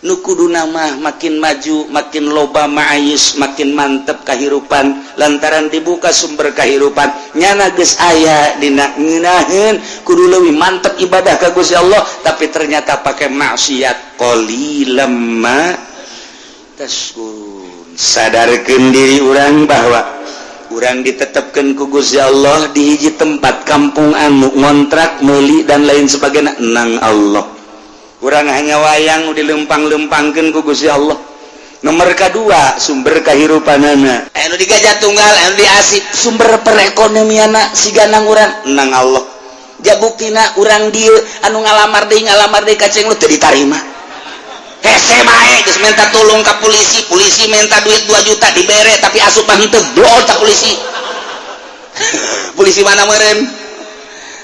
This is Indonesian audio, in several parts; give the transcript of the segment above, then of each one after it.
nukudu nama makin maju makin loba ma'ayis makin mantep kahirupan lantaran dibuka sumber kahirupan nyana geus aya dina ngeunaheun kudu leuwih mantep ibadah ka Gusti Allah tapi ternyata pakai maksiat qalilam ma tashkurun. Sadarkeun diri urang bahwa urang ditetepkeun ku Gusti Allah di hiji tempat kampung anu ngontrak meuli dan lain sebagainya nang Allah. Urang hanya wayang dilempang-lempangkeun ku Gusti Allah. Nomor kedua sumber kahirupanana anu di Gajah Tunggal anu di Asip sumber perekonomianna siga nang urang nang Allah. Jabuktina urang dieu anu ngalamar deui kaceng lu teu ditarima. Hese bae geus minta tulung ka polisi minta duit 2 juta dibere tapi asup mah henteu blol ta polisi. Polisi mana meureun?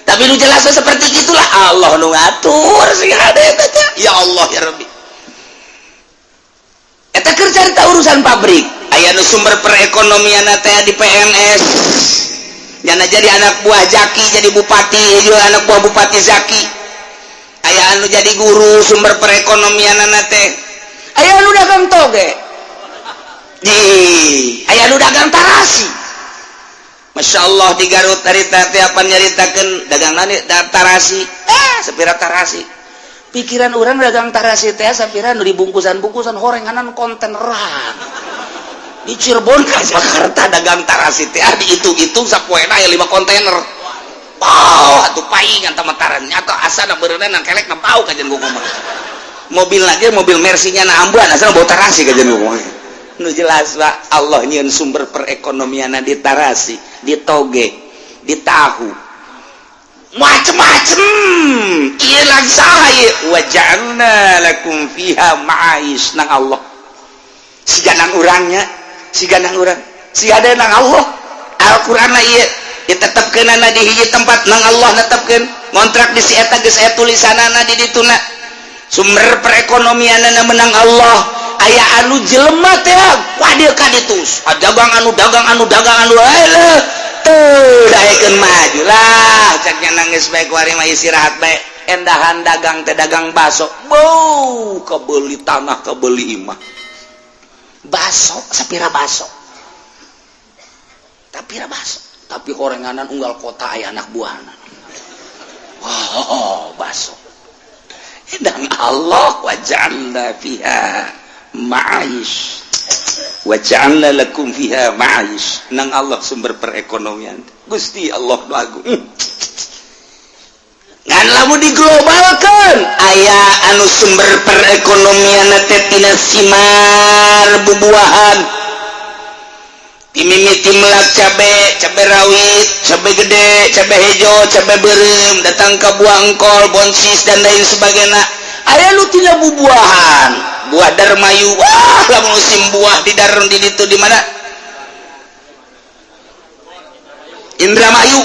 Tapi nu jelas seperti itulah Allah nu ngatur sing ada eta ya Allah ya Rabbi. Eta keur carita urusan pabrik aya nu sumber perekonomian teh di PNS yana jadi anak buah Zaki jadi bupati juga anak buah bupati Zaki aya anu jadi guru sumber perekonomian teh aya anu dagang toge aya anu dagang tarasi. Masya Allah di Garut tarita apa nyaritakeun dagang nani tarasi sepira tarasi pikiran orang dagang tarasi teh sapira nu dibungkusan-bungkusan horenganan konteneran di Cirebon ka Jakarta dagang tarasi teh di itu sapoena aya 5 kontainer atuh paingan tamataran nyata asana beureunan kelek napau kajen gua mah mobil lagi mobil Mercy-nya na ambuan asana bawa tarasi kajen gua nu jelas Pak Allah nyieun sumber perekonomianna di tarasi di toge di tahu macem-macem ieu lagi saha ieu wa ja'alna lakum fiha ma'ais nang Allah siga nang urangnya siga nang urang siga ada nang Allah Al-Qur'an ieu ditetepkeunana di hiji tempat nang Allah netepkeun ngontrak di si eta geus aya tulisanana di dituna sumber perekonomianna menang Allah aya anu jelema teh wadieu ka ditu dagang anu daekeun maju lah caknya nangis bae kuari mah istirahat bae endahan dagang teh dagang baso bau kebeuli tanah kebeuli imah baso sapira baso tapi horenganan unggal kota aya anak buahna baso dan Allah waja'alna fiha ma'aish waja'alna lakum fiha ma'aish nang Allah sumber perekonomian Gusti Allah lagu ngan lamun diglobalkeun aya anu sumber perekonomian teh tina simar bubuahan dimimiti melak cabe rawit cabe gede cabe hejo cabe beureum datang ka buah engkol bonsis dan lain sebagainya aya nu tina bubuahan buah darmayu wah lamun musim buah di daron di ditu di mana Indramayu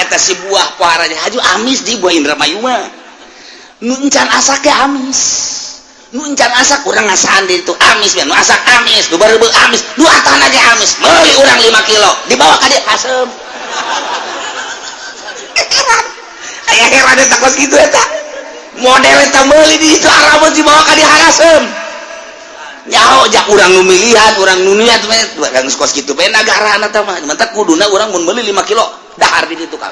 eta si buah poharanya haju amis di buah Indramayu mah nu encan asak ge amis nu encan asak urang ngasaan di itu amis nu asak amis nu bareubeu amis nu atana ge amis meuli urang 5 kilo dibawa ka dieu asem aya heran eta kos kitu eta model eta meuli di itu arabeun dibawa ka dieu harasem nyaho jak urang nu milihan urang nu niat we urang kos kitu bae nagarana teh mah mantap kuduna urang mun meuli 5 kilo dahar di ditu ka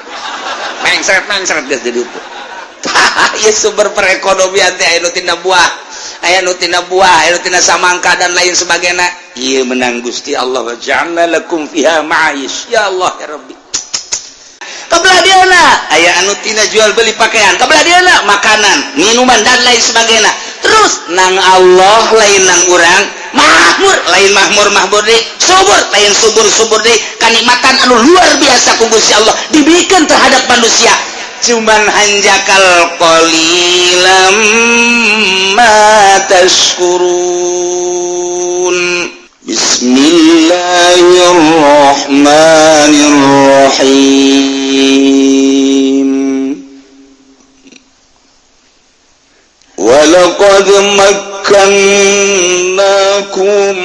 mengseret geus di ditu ieu sumber perekonomian teh anu tina buah aya nu tina buah aya nu tina samangka dan lain sebagainya ieu menang Gusti Allah wa ja'alna lakum fiha ma'aish ya Allah ya Rabbi kabelah dieuna aya anu tina jual beli pakaian kabelah dieuna makanan minuman dan lain sebagainya terus nang Allah lain nang urang makmur lain mahmur deui subur lain subur deui kanikmatan anu luar biasa ku Gusti Allah dibikeun terhadap manusia cuman hanjakal qalilam ma tashkurun. Bismillahirrahmanirrahim. Walaqad makkannakum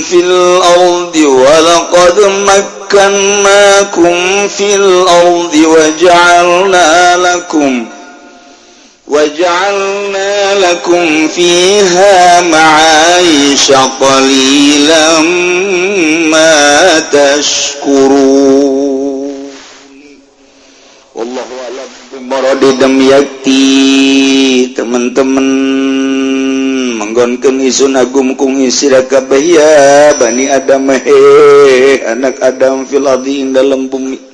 fil ardi walaqad makkannakum fil ardi waja'alna lakum وجعلنا لكم فيها معايش قليلا ما تشكرون wallahu a'lam bimorodi damyakti teman-teman manggonkeun isun agum kung isira kabeh ya bani adam anak adam fil ardi dalam bumi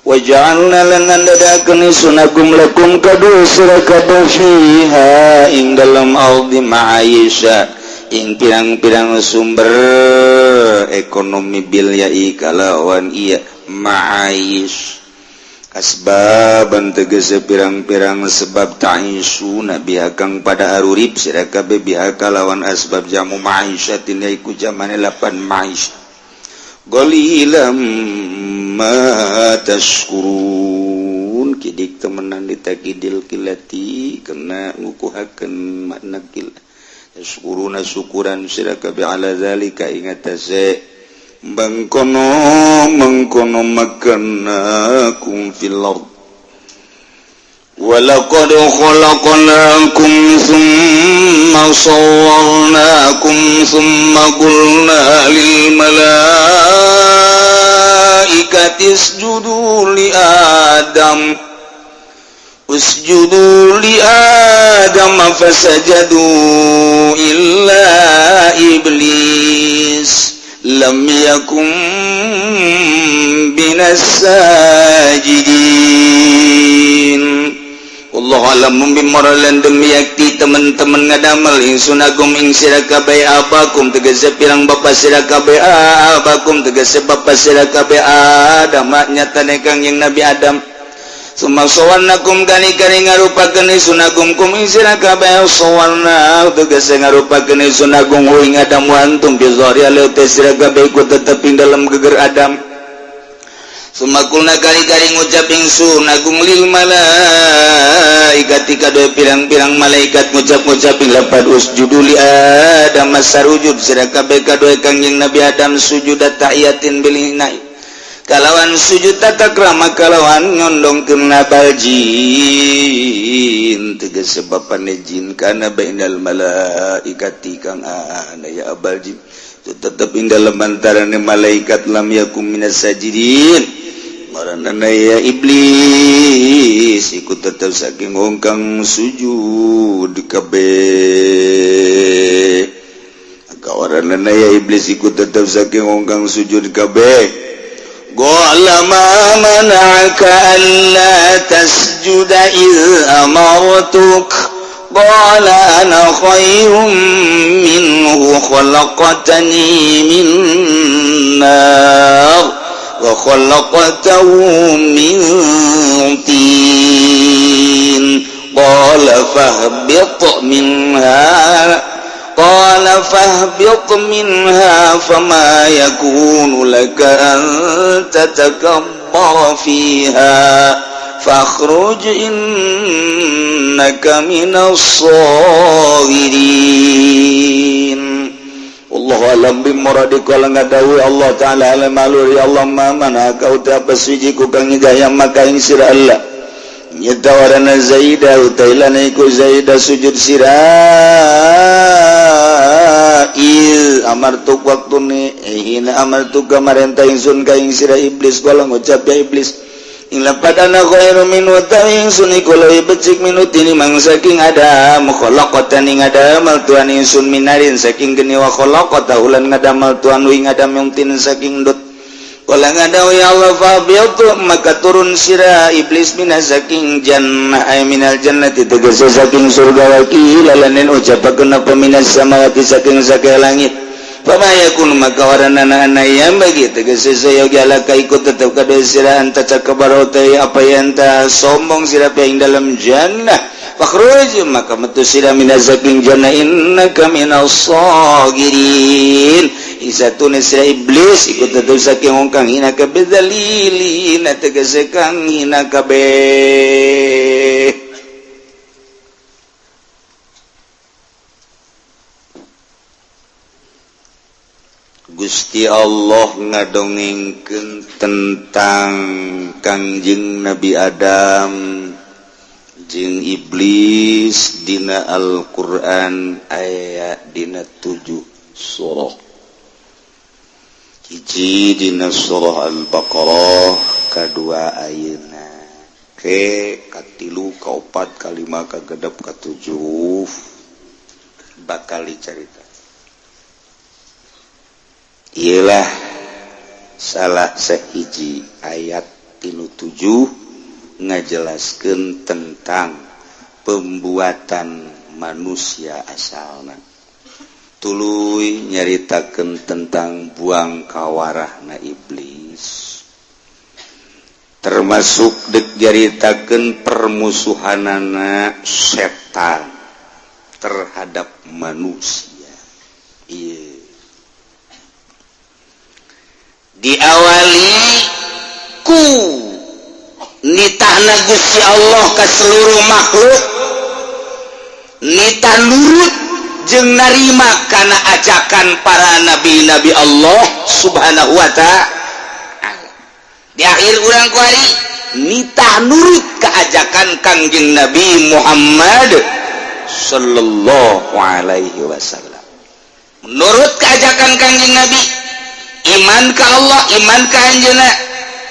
waja'alna lan dadakeun sunagum lakum kadu sirakabeh fiha ing dalam ardi ma'aisha ing pirang-pirang sumber ekonomi bilyai kalawan iya ma'aish asbaban tegese pirang-pirang sebab ta'isuna biha kang pada arurip sirakabeh biha kalawan asbab jamu ma'ishatin yaiku jamane lapan ma'isha qalilam ma tashkurun kidik temenan ditakidil kilati kena ngukuhakeun makna kil tashkuruna syukuran sira kabeh ala zalika ingatase mengkono makanakum fil ard walaqad khalaqnakum thumma sawwarnakum thumma qulna lil malaikati isjudu li adam fasajadu illa iblis lam yakun binas sajidin Allah alam mumbimaralan demi yakti teman-teman ngadamal ingsun agum ing sira kabeh abakum tegese pirang bapa sira kabeh abakum tegese bapa sira kabeh Adam nyatane kang yang Nabi Adam summa sawannakum kani-kani ngarupakeun ingsun agum kum ing sira kabeh sawanna tegese ngarupakeun ingsun agum ing Adam wa antum bi zahri alati sira kabeh ku tetep ing dalam geger Adam sumakulna kali-kali ngucap ingsun agung lil malaikati kadoe pirang-pirang malaikat ngucap-ngucap ing lapad usjudu li adam sarujud sira kabeh kadoe kangjeng Nabi Adam sujud tahiyatin bilinai kalawan sujud tatakrama kalawan nyondongkeun baljin tegese bapane jin kana bainal malaikati kang ana ya baljin tetep ing dalem antarane malaikat lam yakum minas sajidin marana ya iblis ikut tetap saking ongkang sujud kabeh kawarana ya iblis ikut tetap saking ongkang sujud kabeh qala ma mana'aka alla tasjuda iz amartuk qala ana khairum minhu khalaqtani min nar wa khalaqtahu min tin qala fahbit minha fama yakunu laka an tatakabbara fiha fakhruj innaka minas sagirin Allah alam bimuradi kala ngadawi Allah ta'ala alam aluri Allah mana kau apa suji ku kang hidayah maka ing sira Allah nyetawarana Zaidah utailana iku Zaidah sujud sirail amartuk waktune hina amartuk kamarenta ingsun ka ing sira iblis kala ngucap ya iblis ing lapadana khairu min wa ta'ing suni kulai becik minut ini mang saking Adam khalaqatan ing Adam tuan ingsun minarin saking geni wa khalaqata ulan ngadamal tuan wing Adam yang tin saking dot kala ngadaw ya Allah fabiatu maka turun sira iblis minas saking jannah ay minal jannati tegese saking surga wakil lalanen ucapakeun apa minas samawati saking saking langit Pama yakun maka waranana yang bagi tegese saya galaka ikut tetap kada sira anta cakabarotai apa yang ta sombong sira ing dalam jannah fakhruj maka metu sira minazaking jannah innaka minas sagirin isatune sira iblis ikut tetap saking ongkang hina kabeh dalilina tegese kang hina kabeh Gusti Allah ngadongengkeun tentang Kangjeng Nabi Adam jeung iblis dina Al-Qur'an aya dina 7 surah. Hiji dina surah Al-Baqarah, kadua ayeuna ke katilu kaopat kalima kagedep katujuh bakal dicarita. Ialah salah sahiji ayat tinu 7 ngajelaskeun tentang pembuatan manusia asalna. Tuluy nyaritakeun tentang buang kawarahna iblis. Termasuk dek nyaritakeun permusuhanana setan terhadap manusia. Iya. Diawali ku nitahna Gusti Allah ka seluruh makhluk, nitah nurut jeung narima kana ajakan para nabi-nabi Allah Subhanahu wa ta'ala. Di akhir urang kuari nitah nurut ka ajakan Kangjeng Nabi Muhammad sallallahu alaihi wasallam. Menurut ka ajakan Kangjeng Nabi, iman ka Allah, iman ka anjeunna.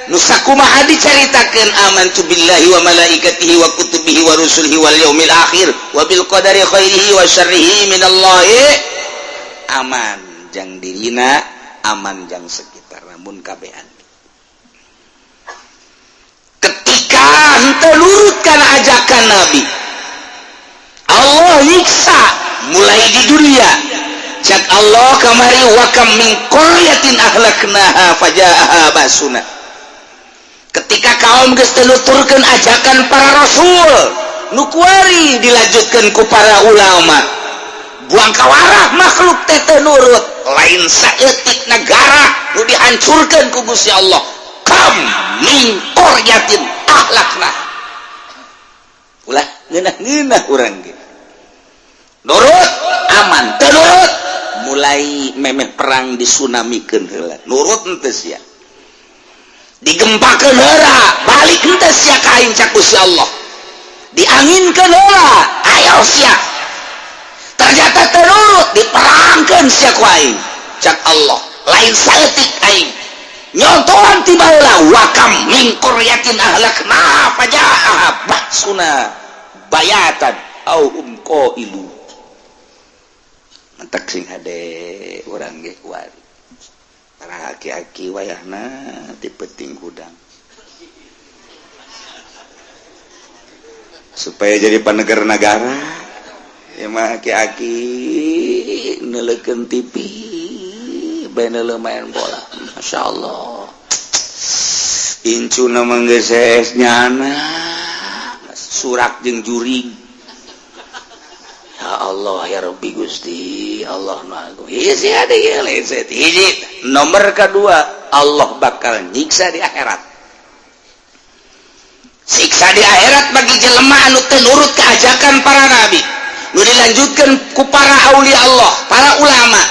Nu sakumaha dicaritakeun amantu billahi wa malaikatihi wa kutubihi wa rusulihi wal yaumil akhir wa bil qadari khairihi wa syarrihi minallahi. Aman jang dirina, aman jang sekitar, namun kabehan. Ketika henteu nurut kana ajakan Nabi, Allah nyiksa mulai di dunia. Cak Allah kamari wa kam min qaryatin ahlaknaha fajaaha basuna. Ketika kaum geus teu nuturkeun ajakan para rasul, nu kuari dilanjutkeun ku para ulama. Buang kawarah makhluk teh teu nurut, lain saeutik negara nu dihancurkeun ku Gusti Allah. Kam min qaryatin ahlaknaha. Ulah ngeunah-ngeunah urang ge. Nurut aman, teu nurut mulai memeh perang disunamikeun heula. Nurut henteu sia. Digempakeun heula, balik henteu sia ka aing cak Gusti Allah. Dianginkeun heula, aya sia. Ternyata teu nurut, diperangkeun sia ku aing cak Allah. Lain saeutik aing. Nyontohan tiba heula wa kam min qaryatin ahlakna fajaa baksuna bayatan au qailu. Mentek sing hade urang ge kuari. Para aki-aki wayahna ti peuting hudang. Supaya jadi panegara-negara, ya mah aki-aki neulekeun TV, bae neuleun main bola. Masyaallah. Incuna mah geus nyana. Surak jeung jurig. Ya Allah ya Rabbi Gusti Allah Maha Hiji ada ya hiji. Nomor kedua, Allah bakal nyiksa di akhirat. Siksa di akhirat bagi jelema anu teu nurut ka ajakan para nabi. Nu dilanjutkeun ku para aulia Allah, para ulama.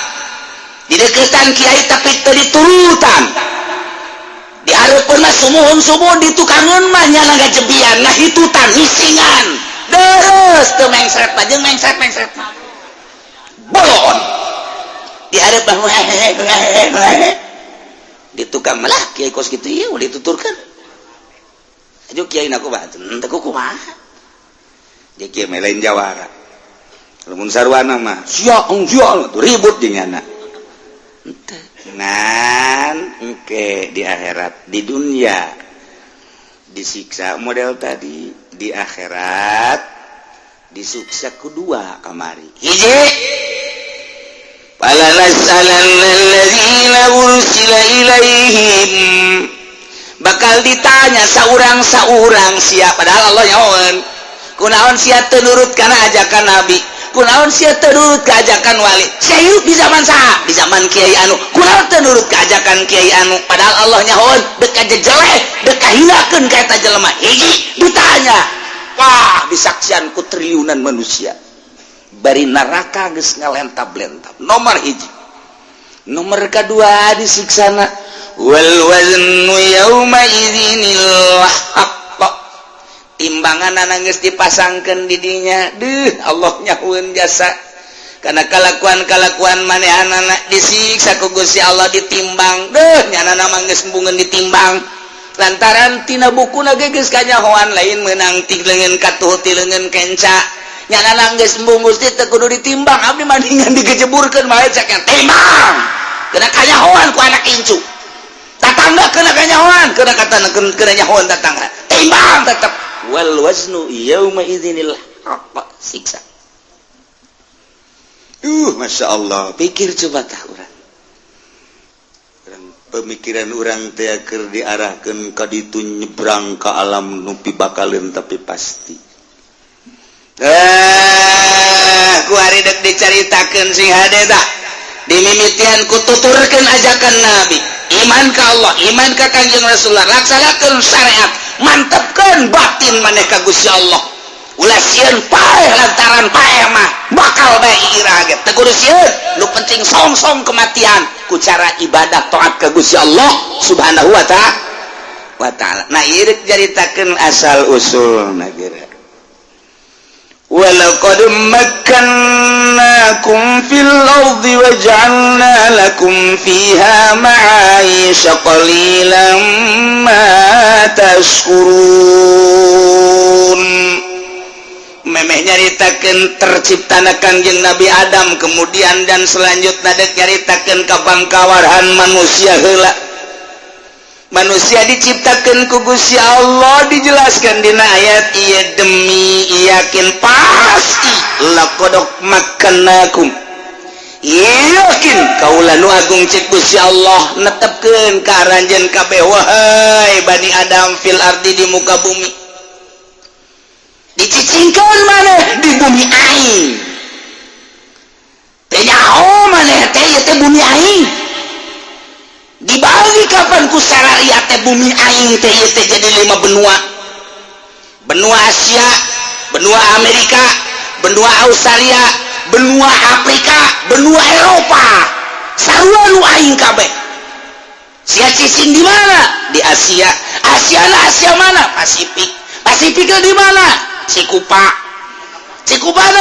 Di deukeutan kiai tapi teu diturutan. Di hareupeunna sumuhun-sumuhun ditukangeun mah nya ngajebian, ngahitutan, hisingan. Deres tuh mengsret aja mengsret bolon di hadap di tukang malah kiai kos gitu ya udah dituturkan aja kiai naku bantu entah kumaha dia kiai lain jawara lamun sarwana mah siap tuh ribut jeung anak ngan engke di akhirat di dunia disiksa model tadi, di akhirat disiksa kedua kamari. Hiji fala nas'alanna alladzina ursila ilaihim, bakal ditanya saurang-saurang sia padahal Allah nyaon kunaon sia teu nurut kana ajakan nabi, kunaon sia teu nurut ka ajakan wali. Sia hirup di zaman saha? Di zaman kiai anu. Kunaon teu nurut ka ajakan kiai anu padahal Allah nyaon deuk kajejeleh, deuk kahinakeun ka eta jelema. Hiji ditanya, wah disaksian ku triliunan manusia. Bari neraka geus ngalentap-lentap. Nomor hiji. Nomor kedua disiksana wal waznu yauma idzinil haqq. timbangan nangis dipasangkan didinya Allah nyahuun jasa karena kelakuan maneh anak disiksa ku Gusti Allah ditimbang nyana manggeus embungeun ditimbang lantaran tina bukuna geus kanyahoan lain meunang ti leungeun katuh ti leungeun kenca nyana nanggeus embung Gusti teu kudu ditimbang abdi mandingan digejeburkeun bae cek timbang kena kanyahoan ku anak incu tatangga kena kanyahoan kena katana kena nyahoan tatangga timbang tetep wal waznu yauma idzinil haqq siksa. Masya Allah pikir coba tah urang pemikiran urang teh keur diarahkeun ka ditu nyebrang ka alam nu pibakaleun tapi pasti ku ari deuk dicaritakeun sing hade tah dimimitian ku tuturkeun ajakan Nabi iman ka Allah iman ka Kanjeng Rasulullah laksanakeun syariat mantepkeun batin maneh ka Gusti Allah ulah sieun paeh lantaran paeh mah bakal bae irah ge teu kudu sieun nu penting song-song kematian ku cara ibadah taat ka Gusti Allah Subhanahu wa taala nah ieu jaritakeun asal usulna geura walaqad makkannakum fil ardi wa ja'alna lakum fiha ma'aisha qalilan ma tashkurun memeh nyaritakeun terciptana Kangjeng Nabi Adam kemudian dan selanjutnya dek nyaritakeun kabangkawarhan manusia heula manusia diciptakeun ku Gusti Allah dijelaskan dina ayat ieu demi yakin pasti laqad makkannakum yakin kaula nu agung cek Gusti Allah netepkeun ka aranjeun kabeh wahai Bani Adam fil ardi di muka bumi dicicingkeun maneh di bumi aing teh nyaho maneh teh bumi aing dibagi kapan ku sarariat teh bumi aing teh jadi 5 benua Asia benua Amerika benua Australia benua Afrika benua Eropa sarua nu aing kabeh sia cicing di mana di Asia Asia mana Pasifik di mana Cikupa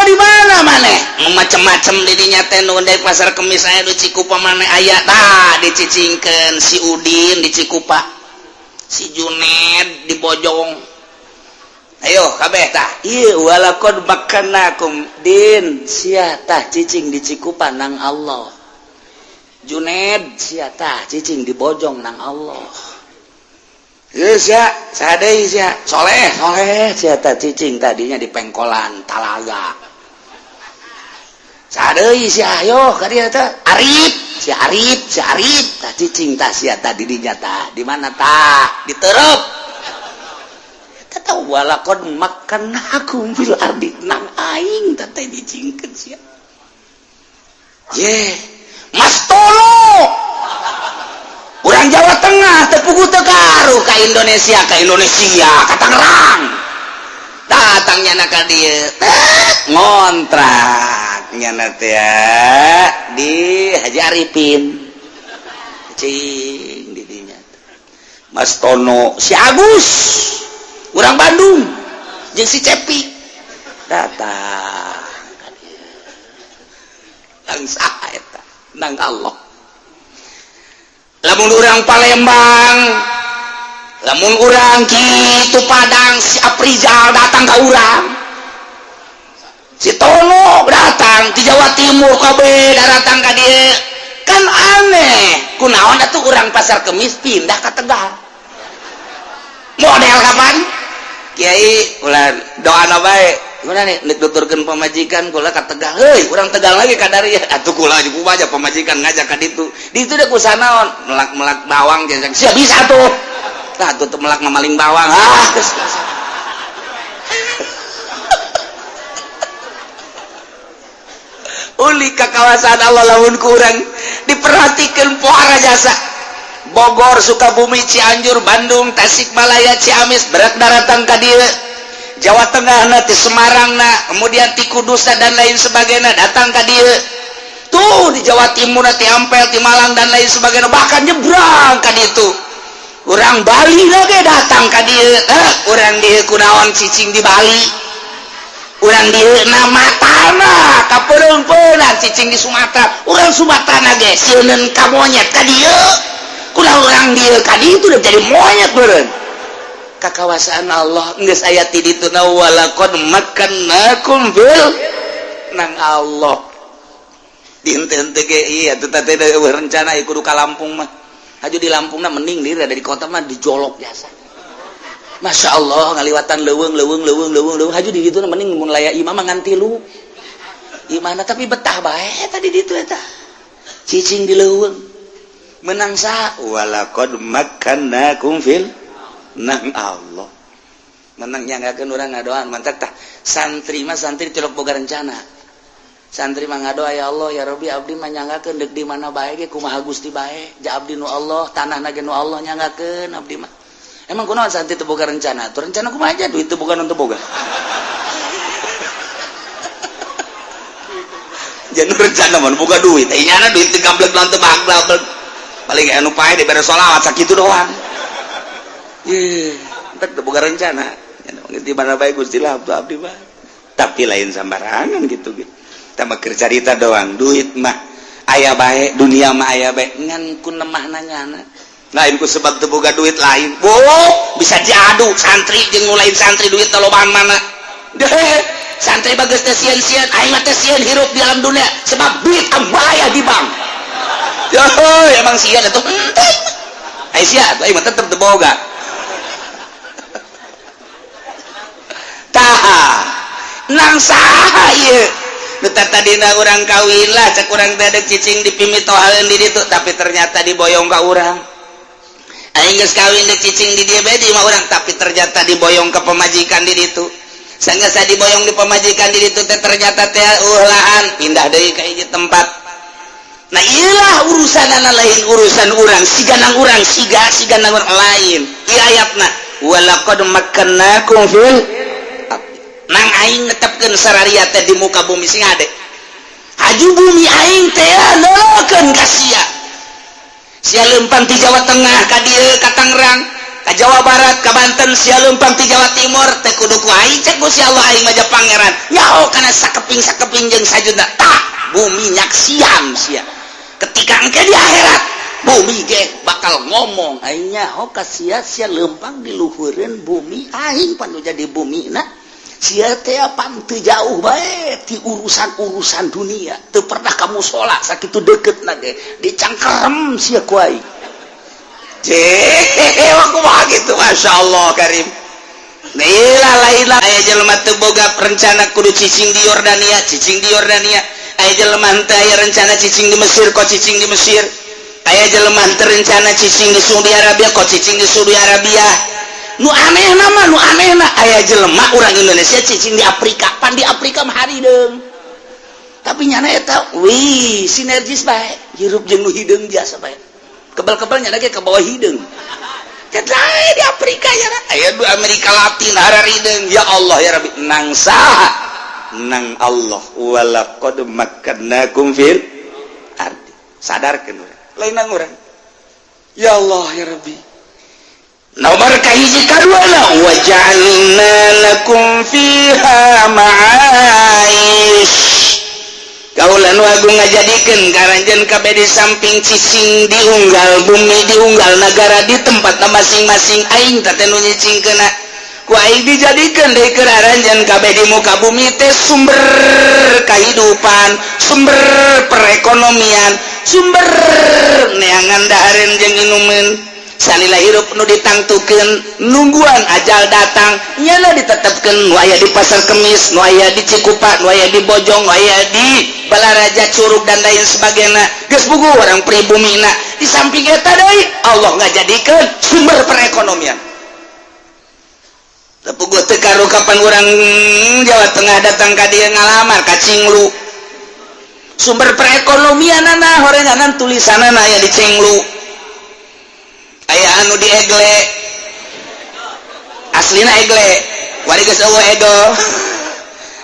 di mana maneh macam-macam didinya teh nu dari pasar kemis aya di Cikupa maneh aya tah dicicingkeun si Udin di Cikupa si Juned di Bojong ayo kabeh tah ieu walaqad makkannakum din sia tah cicing di Cikupa nang Allah Juned sia tah cicing di Bojong nang Allah sia sadei sia soleh sia tah cicing tadinya di Pengkolan Talaga sadei sia ayo ka dieu teh Arif tah cicing tah sia tah di dinya tah di mana tah di Terep tah walaqad makkannakum fil ardi nang aing tah teh dicingkeun sia ye Mas Tolo urang Jawa Tengah tepugu tekaru ka Indonesia ka Tangerang datangnya na ka dieu ngontrak nyana teh di Haji Arifin cing di dinya Mas Tono si Agus urang Bandung jeung si Cepi datang ka dieu langsa eta nang Allah lamun urang Palembang lamun urang kitu Padang si Aprizal datang ka urang si Tono datang di Jawa Timur kabeh datang ka dieu kan aneh kunaon atuh urang Pasar Kemis pindah ka Tegal model kapan Kiai ulah doana bae gimana nih nuturkeun pamajikan kula ka Tegal heuy urang Tegal lagi kadari atuh kula juga aja pamajikan ngajak ka ditu deh ku sanaon melak bawang jeung sia bisa tuh tah atuh melak ngamaling bawang geus uli ka kawasan Allah lamun ku urang diperhatikeun pohara jasa Bogor Sukabumi Cianjur Bandung Tasikmalaya Ciamis berak daratan ka dieu Jawa Tengah na, di Semarang na, kemudian di Kudus dan lain sebagainya datang ke dia tuh di Jawa Timur, di Ampel, di Malang dan lain sebagainya bahkan nyebrang kan itu orang Bali lagi datang ke dia orang dia kunaon cicing di Bali orang dia nama tanah kaperempunan cicing di Sumatera orang Sumatera nage sieun ka monyet ka dia kunaon orang dia ka dia itu udah jadi monyet beureun kakawasaan Allah geus aya ti ditu na walaqad makkannakum bil nang Allah dinten teh iya teh teh rencana kudu ka Lampung mah haju di Lampung na mending diri dari kota mah dijolok biasa. Masya Allah ngaliwatan leuweung haju di ditu na mending mun laya imam ngan tilu. Imana tapi betah bae tadi ditu eta. Cicing di leuweung. Menang sa walaqad makkannakum fil nang Allah. Menang nyanggakeun urang ngadoan mantap tah. Santri mah santri tilok boga rencana. Santri mah ngadoa ya Allah ya Rabbi abdi mah nyanggakeun deuk di mana bae ge kumaha Gusti bae ja abdi nu Allah tanahna ge nu Allah nyanggakeun abdi mah emang kunaon santri teu boga rencana tuh rencana kumaha aja duit teu boga nu teu boga jangan rencana mah boga duit inyana duit teu gablek lan teu baglek paling anu pae dibere sholawat sakitu doang ye entek teu boga rencana di mana bae Gusti lah abdi mah tapi lain sambarangan gitu tambah cerita doang duit mah aya bae dunia mah aya bae ngan ku nemah nanyana lain ku sebab teu boga duit lain bisa diadu santri jeung nu lain santri duit teh lobaan mana deh santri bageus teh sieun-sieun aing mah teh sieun hirup di alam dunia sebab duit aya di bank emang sieun atuh ai sia aing mah tetep teu boga tah nang saha ieu tadina orang kawin lah cek orang teh cicing dipimitohaeun di ditu tapi ternyata diboyong ka urang aing geus kawin deuk cicing di dieu bae di mah urang tapi ternyata diboyong ke pemajikan di ditu sanggeus diboyong di pemajikan di ditu teh ternyata teh ulaan pindah deui ka hiji tempat nah iyalah urusanana lain urusan urang siganang urang siganang urang lain ieu ayatna walaqad makkannakum fil nang aing netepkeun sararia teh di muka bumi sing ade haju bumi aing teh neukeun ka sia leumpang ti Jawa Tengah ka dieu ka Tangerang ka Jawa Barat ka Banten sia leumpang ti Jawa Timur teh kudu ku aing cek Gusti Allah aing mah pangeran nyaho kana sakeping jeung sajuna tah bumi nyaksian sia ketika engke di akhirat bumi ge bakal ngomong aing nyaho ka sia leumpang di luhureun bumi aing panu jadi bumi na sia teh panteu jauh bae ti urusan dunia teu pernah kamu sholat sakitu deuketna ge dicangkerem sia ku aing kumaha kitu masyaallah karim lain aya jelema teu boga rencana kudu cicing di Yordania aya jelema teu aya rencana cicing di Mesir kok cicing di Mesir aya jelema teu rencana cicing di Saudi Arabia kok cicing di Saudi Arabia nu anehna aya jelema urang Indonesia cicing di Afrika pan di Afrika mah harideung tapi nyana eta sinergis bae hirup jeung nu hideung biasa bae kebal-kebal nyana ge ke bawah hideung ket lae di Afrika nyana aya di Amerika Latin harideung ya Allah ya Rabbi nang saha nang Allah walaqad makkannakum fil ardi sadarkeun urang lain nang urang ya Allah ya Rabbi nomor kahiji kaduana waja'alna lakum fiha ma'aish kaulan wagung ngajadikeun karanjeun kabeh di samping cicing diunggal bumi diunggal negara di tempatna masing-masing aing teh nu nyicingkeunna ku aing dijadikeun deui keur aranjeun kabeh di muka bumi teh sumber kehidupan sumber perekonomian sumber neangan dahareun jeung inumeun salila hirup nu ditangtukeun nungguan ajal datang nyana ditetepkeun nu aya di pasar Kemis nu aya di Cikupa nu aya di Bojong nu aya di Balaraja Curug dan lain sebagainya geus bugu orang pribumina di samping eta deui Allah ngajadikeun sumber perekonomian teu puguh teu karu kapan urang Jawa Tengah datang ka dieu ngalamar ka Cinglu sumber perekonomianna horenganan tulisanana aya di Cinglu aya anu di Egle aslina Egle wari geus eueuh ego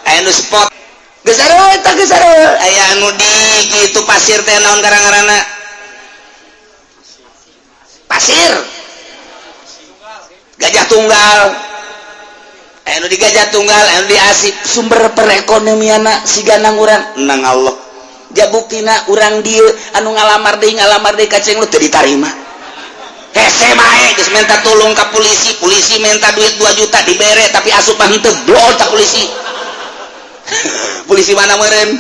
aya nu spot geus areueuh eta geus areueuh aya anu di kitu pasir teh naon garang-garangna pasir Gajah Tunggal anu di Gajah Tunggal anu di Asik sumber perekonomian si ganang urang nang Allah jabuktina urang dieu anu ngalamar deui kaceng lu teu ditarima hese mae geus minta tulung ka polisi minta duit 2 juta dibere tapi asup mah henteu blol ta polisi polisi mana meureun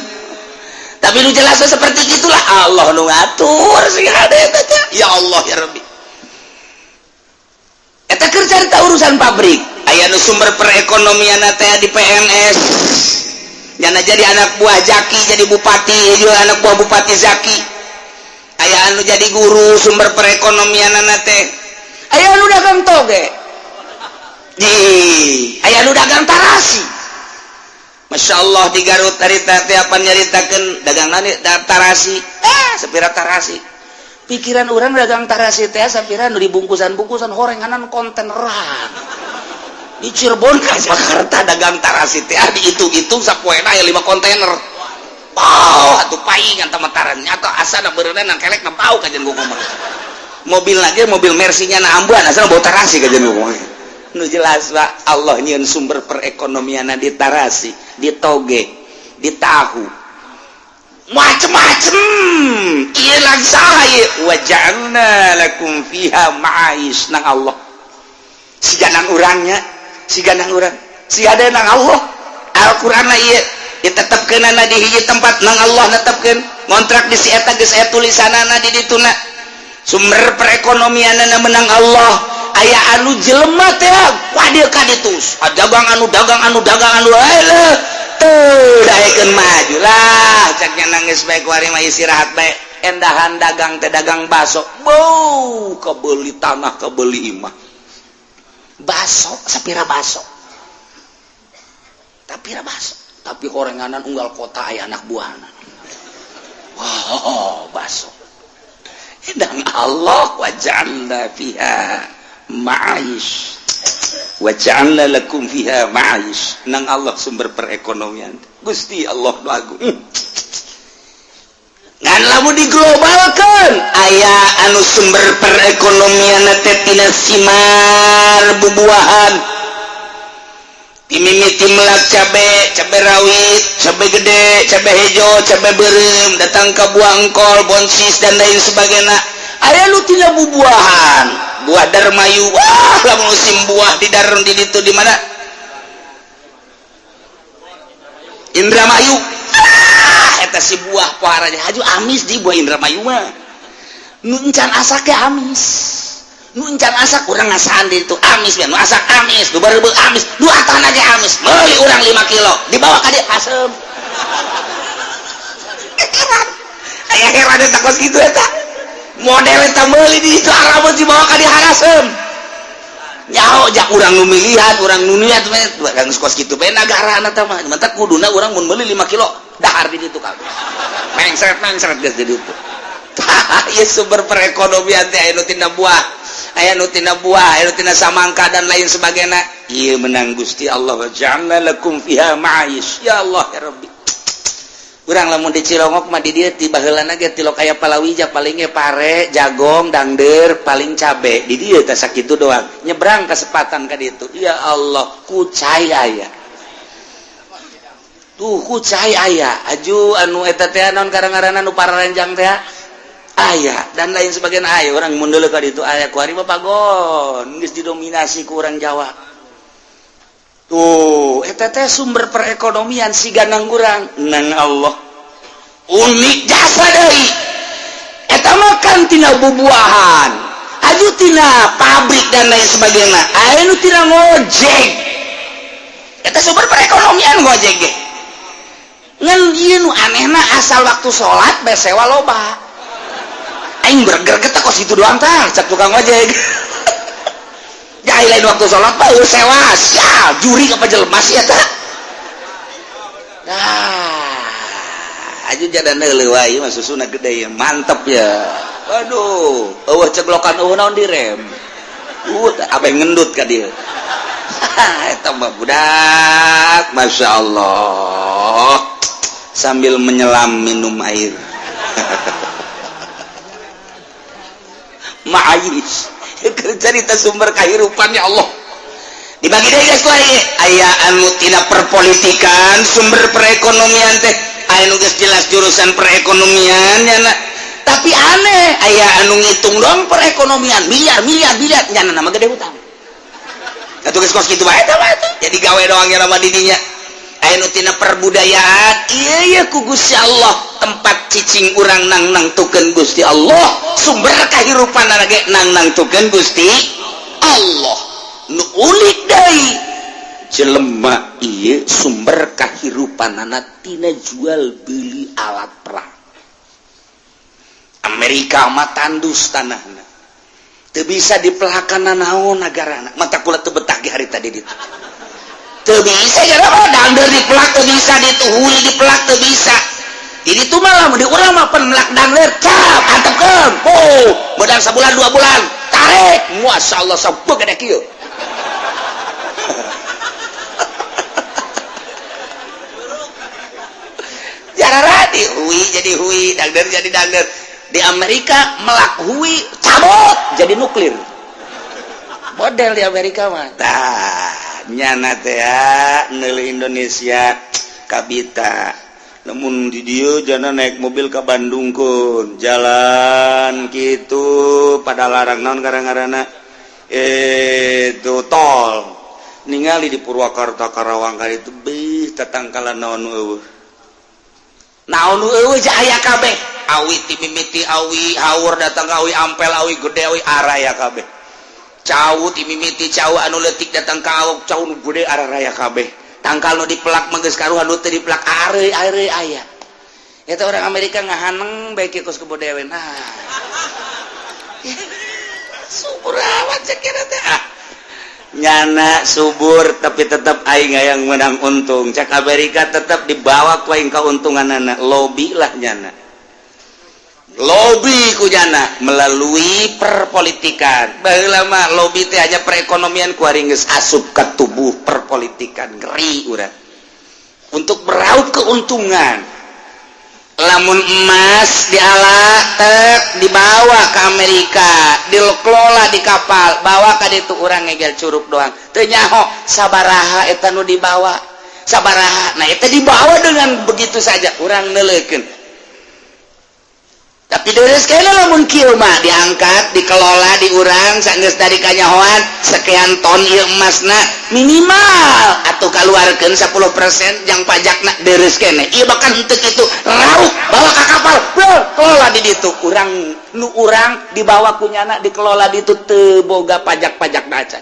tapi nu jelas seperti gitulah Allah nu ngatur sing hade eta ya Allah ya Rabbi eta keur carita urusan pabrik aya nu sumber perekonomian teh di PNS nyana jadi anak buah Jaki jadi bupati juga anak buah bupati Zaki aya anu jadi guru sumber perekonomian teh aya anu dagang toge aya anu dagang tarasi Masya Allah di Garut harita teh apa nyaritakeun dagang nani tarasi sepira tarasi pikiran orang dagang tarasi teh sapira nu dibungkusan-bungkusan horenganan konteneran di Cirebon ka Jakarta dagang tarasi teh dihitung-hitung sapoena aya 5 kontainer atuh paingan tamataran nyata asana beureunan nang kelek na pau kajen gua mah mobil lagi mobil Mercy-nya na ambuan asana bawa tarasi kajen gua nu jelas Pak Allah nyieun sumber perekonomianna di tarasi di toge di tahu macem-macem ieu lagi saha ieu wa ja'alna lakum fiha ma'ais nang Allah si ganang urangnya si ada nang Allah Al-Quran ieu ditetepkeunana di hiji tempat nang Allah netepkeun ngontrak di si eta geus aya tulisanana di dituna sumber perekonomianna menang Allah aya anu jelema teh wadieu ka ditu dagang anu eleuh teu daekeun maju lah cak nangis bae kuari mah istirahat bae endahan dagang teh dagang baso bau kebeuli tanah kebeuli imah baso sapira baso tapi horenganan unggal kota aya anak buahna baso edang Allah wa ja'alna fiha ma'aish wa ja'alna lakum fiha ma'aish nang Allah sumber perekonomian Gusti Allah nu agung ngan lamun diglobalkeun aya anu sumber perekonomian teh tina simar bubuahan timimiti melak cabe rawit cabe gede cabe hejo cabe beureum datang ka buah engkol bonsis dan lain sebagainya aya nu tina bubuahan buah darmayu wah lamun musim buah di daron di ditu di mana Indramayu eta si buah paharanya haju amis di buah Indramayu mah nu encan asak amis nu encan asak urang ngasaan di itu amis nu asak amis nu barebeug amis nu atana ge amis meuli urang 5 kilo dibawa ka dieu asem aya heran eta kos kitu eta model eta meuli di itu arabeun dibawa ka dieu harasem nyaho jak urang nu milihan urang nu niat geus kos kitu bae nagarana teh mah mantap kuduna urang mun meuli 5 kilo dahar di ditu kabeh mengsret geus di ditu ieu sumber perekonomian teh aya nu tina buah aya nu tina samangka dan lain sebagainya ieu menang Gusti Allah wa ja'alna lakum fiha ma'aish ya Allah ya Rabbi urang lamun di Cilongok mah di dieu ti baheulana ge tilok aya palawija paling ge pare jagong dangdeur paling cabe di dieu teh sakitu doang nyebrang kesempatan ka ditu ya Allah kucai aya tuh kucai aya aju anu eta teh naon karangaranna nu pararenjang teh aya dan lain sebagainya aya orang mundur ka ditu aya kuari mah pagon geus didominasi ku urang Jawa tuh eta teh sumber perekonomian si ganang urang nang Allah unik jasa deui eta mah kan tina bubuahan aju tina pabrik dan lain sebagainya aya nu tina ngojek eta sumber perekonomian ngojek ge ngan ieu nu anehna asal waktu salat bae sewa loba aing berger-ger kos itu doang tah cak tukang ojek jai lain waktu sholat pak sewa ya juri apa jelema sih eta aju jadana heuleuh wae mah susuna gede ya mantep ya waduh eueuh ceglokan eueuh naon direm abeng ngendut ka dieu eta mah budak masyaallah sambil menyelam minum air ma'ais cerita sumber kehidupan ya Allah dibagi deh guys aya anu tina perpolitikan sumber perekonomian teh aya nu geus jelas jurusan perekonomian nya tapi aneh aya anu ngitung dong perekonomian miliar nya nama gede utang atuh geus kos kitu bae tah jadi gawe doang nya nama didinya aya nu tina perbudayaan ieu ku Gusti Allah tempat cicing urang nang-nangtukeun Gusti Allah sumber kahirupanna ge nang-nangtukeun Gusti Allah nu ulik deui jelema ieu sumber kahirupanana tina jual beli alat perang Amerika mah tandus tanahna teu bisa dipelakana naon nagarana mata kula teu betah ge hari tadi ditu teu bisa gara dangdeur dipelak teu bisa ditu huli dipelak teu bisa ini tuh malah di urang mah pen melak dangdeur cap antepkeun modal sabulan 2 bulan tarik masyaallah sabeu gede kieu jararati hui jadi hui dangdeur jadi dangdeur di Amerika melak hui cabut jadi nuklir model di Amerika mah tah nyana teh neuli Indonesia kabita namun di dieu jana naik mobil ke Bandung kun jalan gitu pada larang naon garang-garana itu tol ningali di Purwakarta Karawang kali itu beuh tatangkalan naon eueuh naon eueuh aya kabeh awi timimiti awi haur datang awi ampel awi gede awi araya kabeh cau timimiti cau anu leutik datang ka awak cau nu gede araya kabeh tangkal nu dipelak mah geus karuhan nu teu dipelak areuy aya eta orang Amerika ngahaneng bae kieu kos kebodewen subur awan cek kira teh nyana subur tapi tetap aing yang menang untung cak Amerika tetap dibawa ku aing kauntunganana lobby lah nyana lobby ku nyana melalui perpolitikan baheula mah lobby teh hanya perekonomian ku ari geus asup ka tubuh perpolitikan ngeri urang untuk meraup keuntungan lamun emas diala tek dibawa ke Amerika dikelola di kapal bawa ka ditu urang ngegel curug doang teu nyaho sabaraha eta nu dibawa sabaraha nah eta dibawa dengan begitu saja urang neuleukeun tapi deres kene lamun kieu mah diangkat dikelola di urang saenggeus dari kanyahoan sekian ton ieu emasna minimal atuh kaluarkeun 10% jang pajakna deres kene ieu bahkan henteu kitu rauk bawa ka kapal kelola di ditu urang nu urang dibawa ku nyana dikelola di ditu teu boga pajak-pajak acan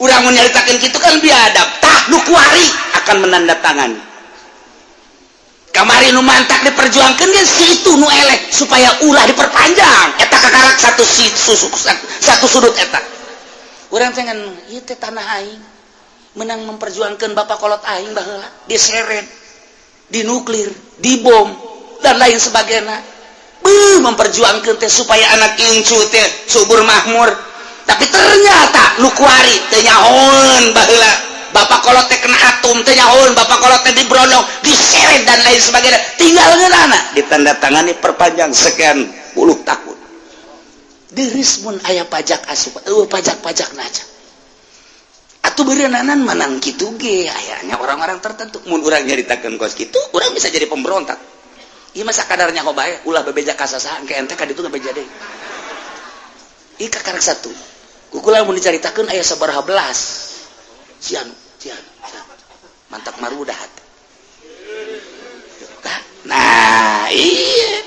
urang mun nyaritakeun kitu kan biadab tah nu kuari akan menandatangani kamari nu mantak diperjuangkan dia situ nu elek supaya ulah diperpanjang eta kakarak satu sudut eta urang teh ngan ieu teh tanah aing menang memperjuangkan bapak kolot aing baheula diseret dinuklir dibom dan lain sebagainya memperjuangkan teh supaya anak incu teh subur makmur tapi ternyata nu kuari teh nyahoeun baheula bapak kolot teh kena atom teh nyahoeun bapak kolot teh dibrondong diseret dan lain sebagainya tinggal ngeunana ditandatangani perpanjang sekian puluh tahun deureus mun aya pajak asup pajak-pajakna aja atuh beureunanan manang kitu ge ayanya orang-orang tertentu mun urang nyaritakeun kos kitu urang bisa jadi pemberontak ieu mah sakadarnya bae ulah bebeja ka sasaha engke ente ka ditu ngabeja deui ieu kakarek satu kukula mun dicaritakeun aya sabaraha belas cian mantap marudah nah iya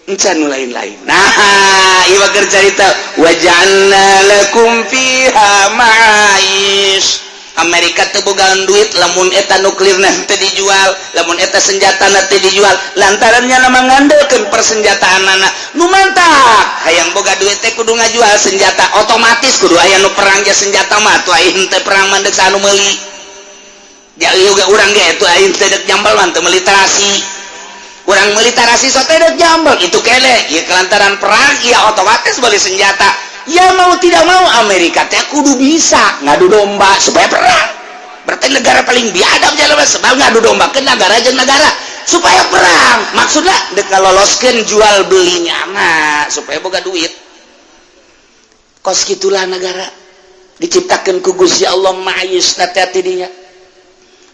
encan lain-lain nah iya bakal cerita waja'alna lakum fiha ma'aish Amerika teu bogaan duit lamun eta nuklirna teu dijual lamun eta senjatana teu dijual lantarannya nama ngandeukeun persenjataanana nu mantap hayang boga duit teh kudu ngajual senjata otomatis kudu aya nu perang ge senjata mah atuh aing teh perang mandeg sanu meuli ya ieu ge urang ge atuh aing teh deuk jambal mah teu meuli tarasi urang meuli tarasi so teh deuk jambal itu kele ieu kelantaran perang ieu otomatis beli senjata ya mau tidak mau Amerika teh kudu bisa ngadu domba supaya perang berarti negara paling biadab jalema sebab ngadu domba ke negara jeung negara supaya perang maksudnya dek ngaloloskeun jual belinya mah supaya boga duit kos gitulah negara diciptakan ku Gusti Allah ma'ayus hati-hati dia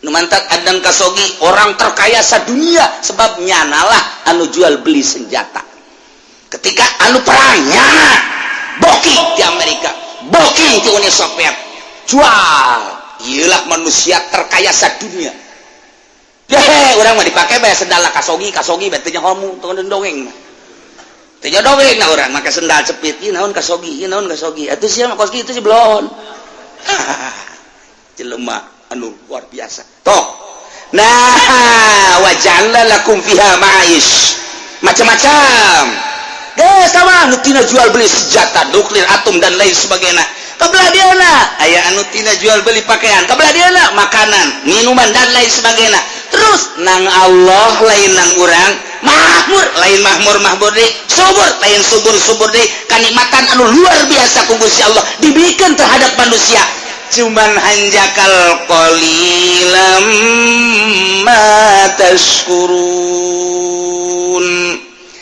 nu mantap adan kasogi orang terkaya sadunia sebab nyanalah anu jual beli senjata ketika anu perang nyana boki di Amerika boki di Uni Soviet jual iyalah manusia terkaya sadunia orang mah dipakai bayar sendal kasogi betenya homu tong dongeng tanya dongeng nah orang make sendal cepit ieu naon kasogi atuh sia mah koski itu si belon jelema anu luar biasa toh nah wajalla lakum fiha ma'aish macam-macam geus sama nu tina jual beli senjata nuklir atom dan lain sebagainya kabelah diana aya anu tina jual beli pakaian kabelah diana makanan minuman dan lain sebagainya terus nang Allah lain nang urang makmur lain mahmur deui subur lain subur deui kanikmatan anu luar biasa ku Gusti Allah diberikan terhadap manusia cuman hanjakal qalilam ma tashkurun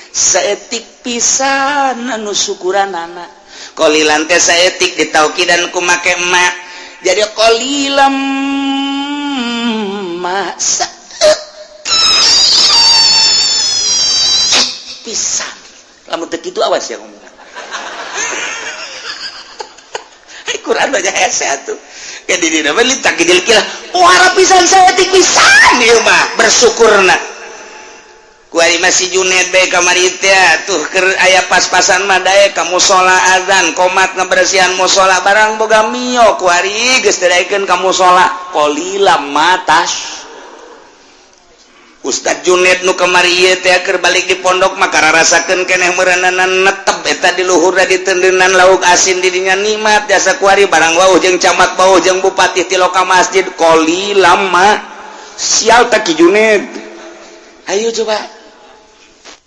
saeutik pisan anu syukuranana qalilan teh saeutik ditaukidan ku make ma jadi qalilam ma pisan lamun teu kitu awas ya ngomong Quran baca hese atuh ke di dina mah litak gidil kila wara pisan saeutik pisan ieu mah bersyukurna ku ari masih Junaid bae kamari teh tuh keur aya pas-pasan mah dae ka mushola azan komat ngabersihan mushola barang boga mio ku ari geus daekeun ka mushola qalilam matas Ustad Junaid nu kamari ieu teh keur balik di pondok mah kararasakeun keneh meureunana netep eta di luhurna ditendeunan lauk asin di dinya nikmat jasa kuari barang wauh jeung camat wauh jeung bupati ti loka masjid qalilam ma sial tak Junaid ayo coba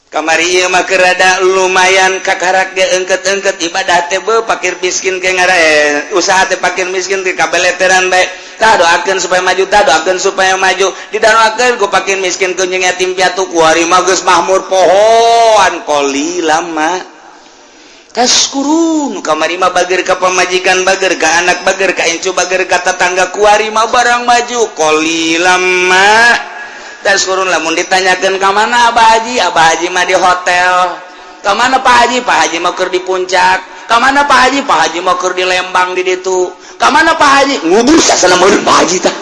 kamari ieu mah keur rada lumayan kakarak ge eungkeut-eungkeut ibadah teh beuh fakir miskin ge ngara usaha teh fakir miskin teh kabeleteran bae tah doakeun supaya maju didanoakeun ku fakir miskin ku jeung yatim piatu ku ari mah geus mahmur pohon qalilam ma taskurun kamari mah bager ka pamajikan bager ka anak bager ka incu bager ka tetangga ku ari mah barang maju qalilam ma taskurun lamun ditanyakeun ka mana Abah Haji mah di hotel ka mana Pak Haji mah keur di puncak ka mana Pak Haji mah keur di Lembang di ditu ka mana Pak Haji ngubur sasana meureun Pak Haji tah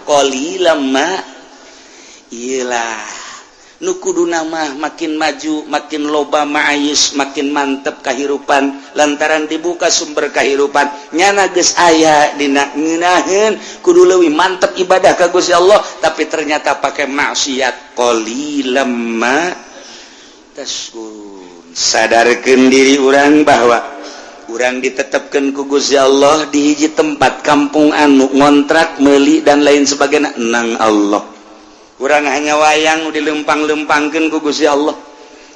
qalilam ma iyalah nu kuduna mah makin maju makin loba ma'ayis makin mantep kahirupan lantaran dibuka sumber kahirupan nyana geus aya dina ngeunaheun kudu leuwih mantep ibadah ka Gusti Allah tapi ternyata pakai maksiat qalilam ma tashkurun sadarkeun diri urang bahwa urang ditetepkeun ku Gusti Allah di hiji tempat kampung anu ngontrak meuli dan lain sebagainya nang Allah urang hanya wayang dilempang-lempangkeun ku Gusti Allah.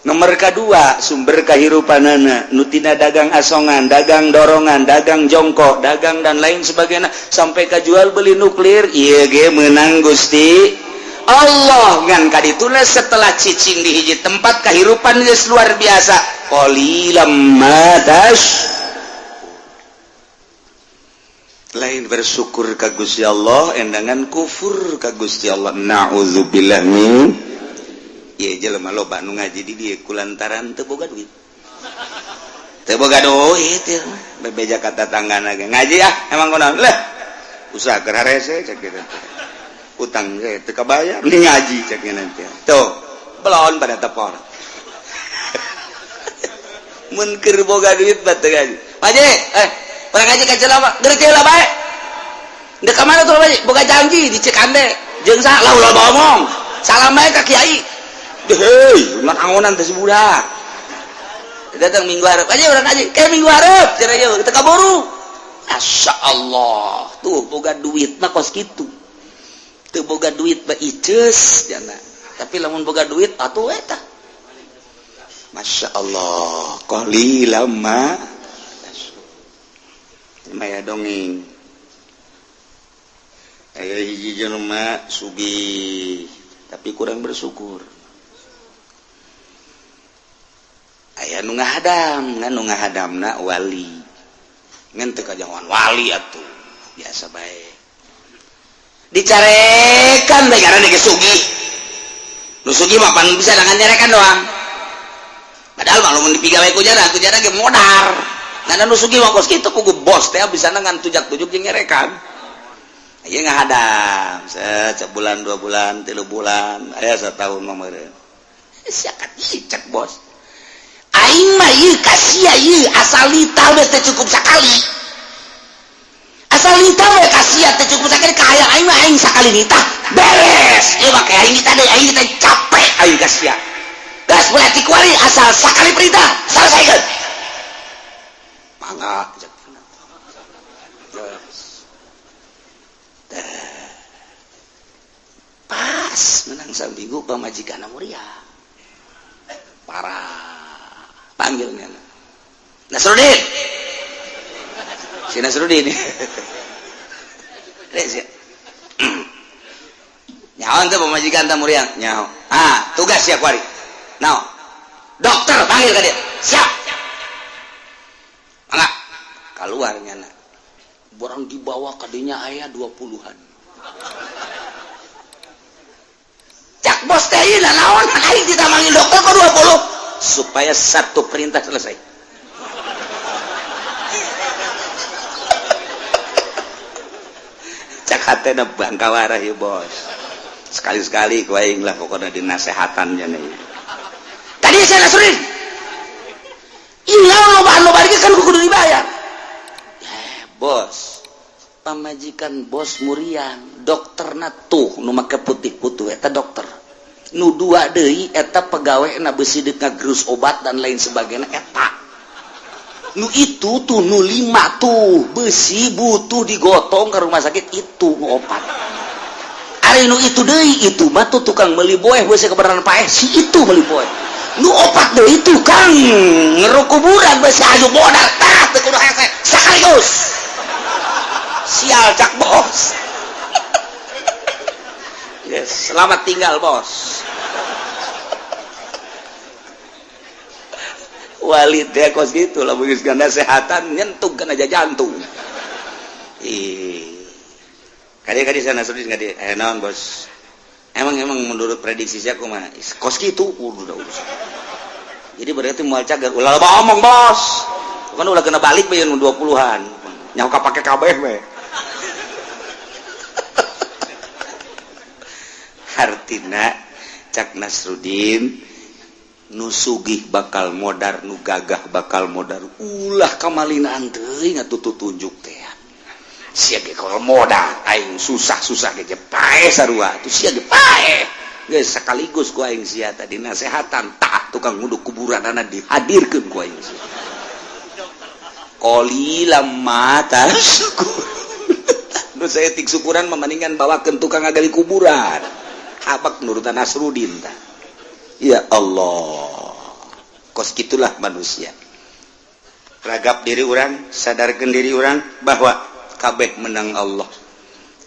Nomor kedua sumber kahirupanana nu tina dagang asongan, dagang dorongan, dagang jongkok, dagang dan lain sebagainya sampai ka jual beli nuklir ieu ge meunang Gusti Allah ngan kadituna setelah cicing di hiji tempat kahirupan geus luar biasa qalilam ma lain bersyukur ka Gusti Allah endangan kufur ka Gusti Allah naudzubillah min ieu jelema loba nu ngaji di dieu kulantaran teu boga duit ya bebeja ka tatanggana ge ngaji emang kunaon leh usaha keur harese cek kitu utang ge teu kabayar li ngaji cek nanti tuh belon pada tepor mun keur boga duit bae ngaji Haji orang ngaji ka jelema gereukeun lah bae dek ka mana tuh bae boga janji di Cikande jeung saha lah ulah ngomong salam bae ka kiai heuh mah angonan teh budak datang minggu hareup aja urang ngaji kayak minggu hareup cenah ieu teu kaburu masyaallah tuh boga duit mah kos kitu teu boga duit mah iceus jana tapi lamun boga duit atuh eta masyaallah qalilam ma maya dongeng aya hiji jelema sugih tapi kurang bersyukur aya nu ngahadam ngan nu ngahadamna wali ngente ka jangan wali atuh biasa bae dicarekan bae karena ge sugih nu sugih mah pan bisa dengan nyarekan doang padahal mah lamun dipigawe ku jara ge modar nah nu sugih mah kos kitu kudu bos teh bisa dengan tujak-tujuk jeung nyarekan ieu ngahadam sebulan 2 bulan 3 bulan aya satahun mah meureun siakat cek bos aing mah ieu kasia ieu asal lita we teh cukup sakali asal lita we kasia teh cukup sakali ka hayang aing mah aing sakali nita beres ieu mah kayak aing nita deui aing teh capek aing kasia gas boleh dikuari asal sakali perintah selesaikeun mangga cek pas menang sambigu pamajikan muria parah panggilnya Nasruddin si Nasruddin nyawa itu pemajikan tamuria nyawa tugas siap wari now dokter panggil ke dia siap enggak keluarnya borang dibawa ke dinya ayah 20-an cak bos teh ieu naon aing ditamangin dokter ke 20 supaya satu perintah selesai cak hatena bangkawarah ya bos sekali-sekali ku aing lah pokoknya dinasehatannya nih tadi saya Nasruddin iya lo balik kan kudu dibayar bos pamajikan bos murian dokterna tuh nu make putih-putih eta dokter nu dua deui eta pegawena besi deuk ngagerus obat dan lain sebagainya eta nu itu tuh nu 5 tuh besi butuh digotong ke rumah sakit itu obat ari nu itu deui itu mah tuh tukang meuli boeh besi kebenaran paeh si itu meuli boeh nu opat deui tukang ngerukuburan besi aju bodar tah teu kudu hese sakaligus sial cak bos yes, selamat tinggal bos walid ya kos gitu lah begitu ganda sehatan nyentuh kan aja jantung kadi sana sedih kadi naon bos emang menurut prediksi saya mah kos gitu udah jadi berarti moal cagar ulah omong bos kan ulah kena balik bae 20-an nyawa kapake kabeh we artina cak Nasruddin nu sugih bakal modar nu gagah bakal modar ulah kamalinaan teuing atuh tunjuk teh sia ge kalau modal aing susah ge pae sarua atuh sia ge pae geus sakaligus ku aing sia tadi nasehatan tah tukang nguduk kuburanana dihadirkeun ku aing sia qalilam mata syukur nu saya tik syukuran mendingan bawakeun tukang ngagali kuburan habak nurutan Nasruddin tah ya Allah kos gitulah manusia ragap diri orang sadarkan diri orang bahwa kabeh menang Allah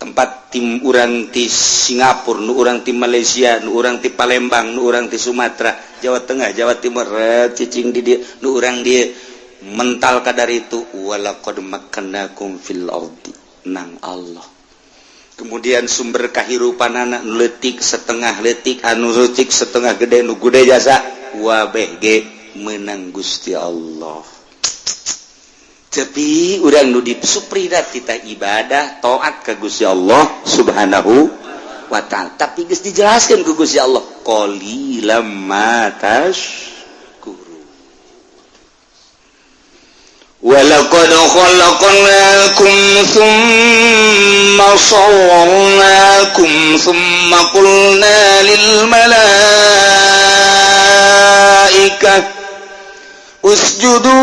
tempat tim orang di Singapura nu orang di Malaysia nu orang di Palembang nu orang di Sumatera Jawa Tengah Jawa Timur cicing di dia nu orang dia mental kadar itu walaqad makkannakum fil ardi nang Allah kemudian sumber kahirupan anak letik setengah letik anu letik setengah gede nu gede jasa wabeh menang Gusti Allah tapi urang nu disuprida kita ibadah taat ka Gusti Allah Subhanahu wa ta'ala tapi geus dijelaskeun ku Gusti Allah qalilam ma tashkurun walaqad khalaqnakum thumma sawwarnakum thumma qulna lil malaikati usjudu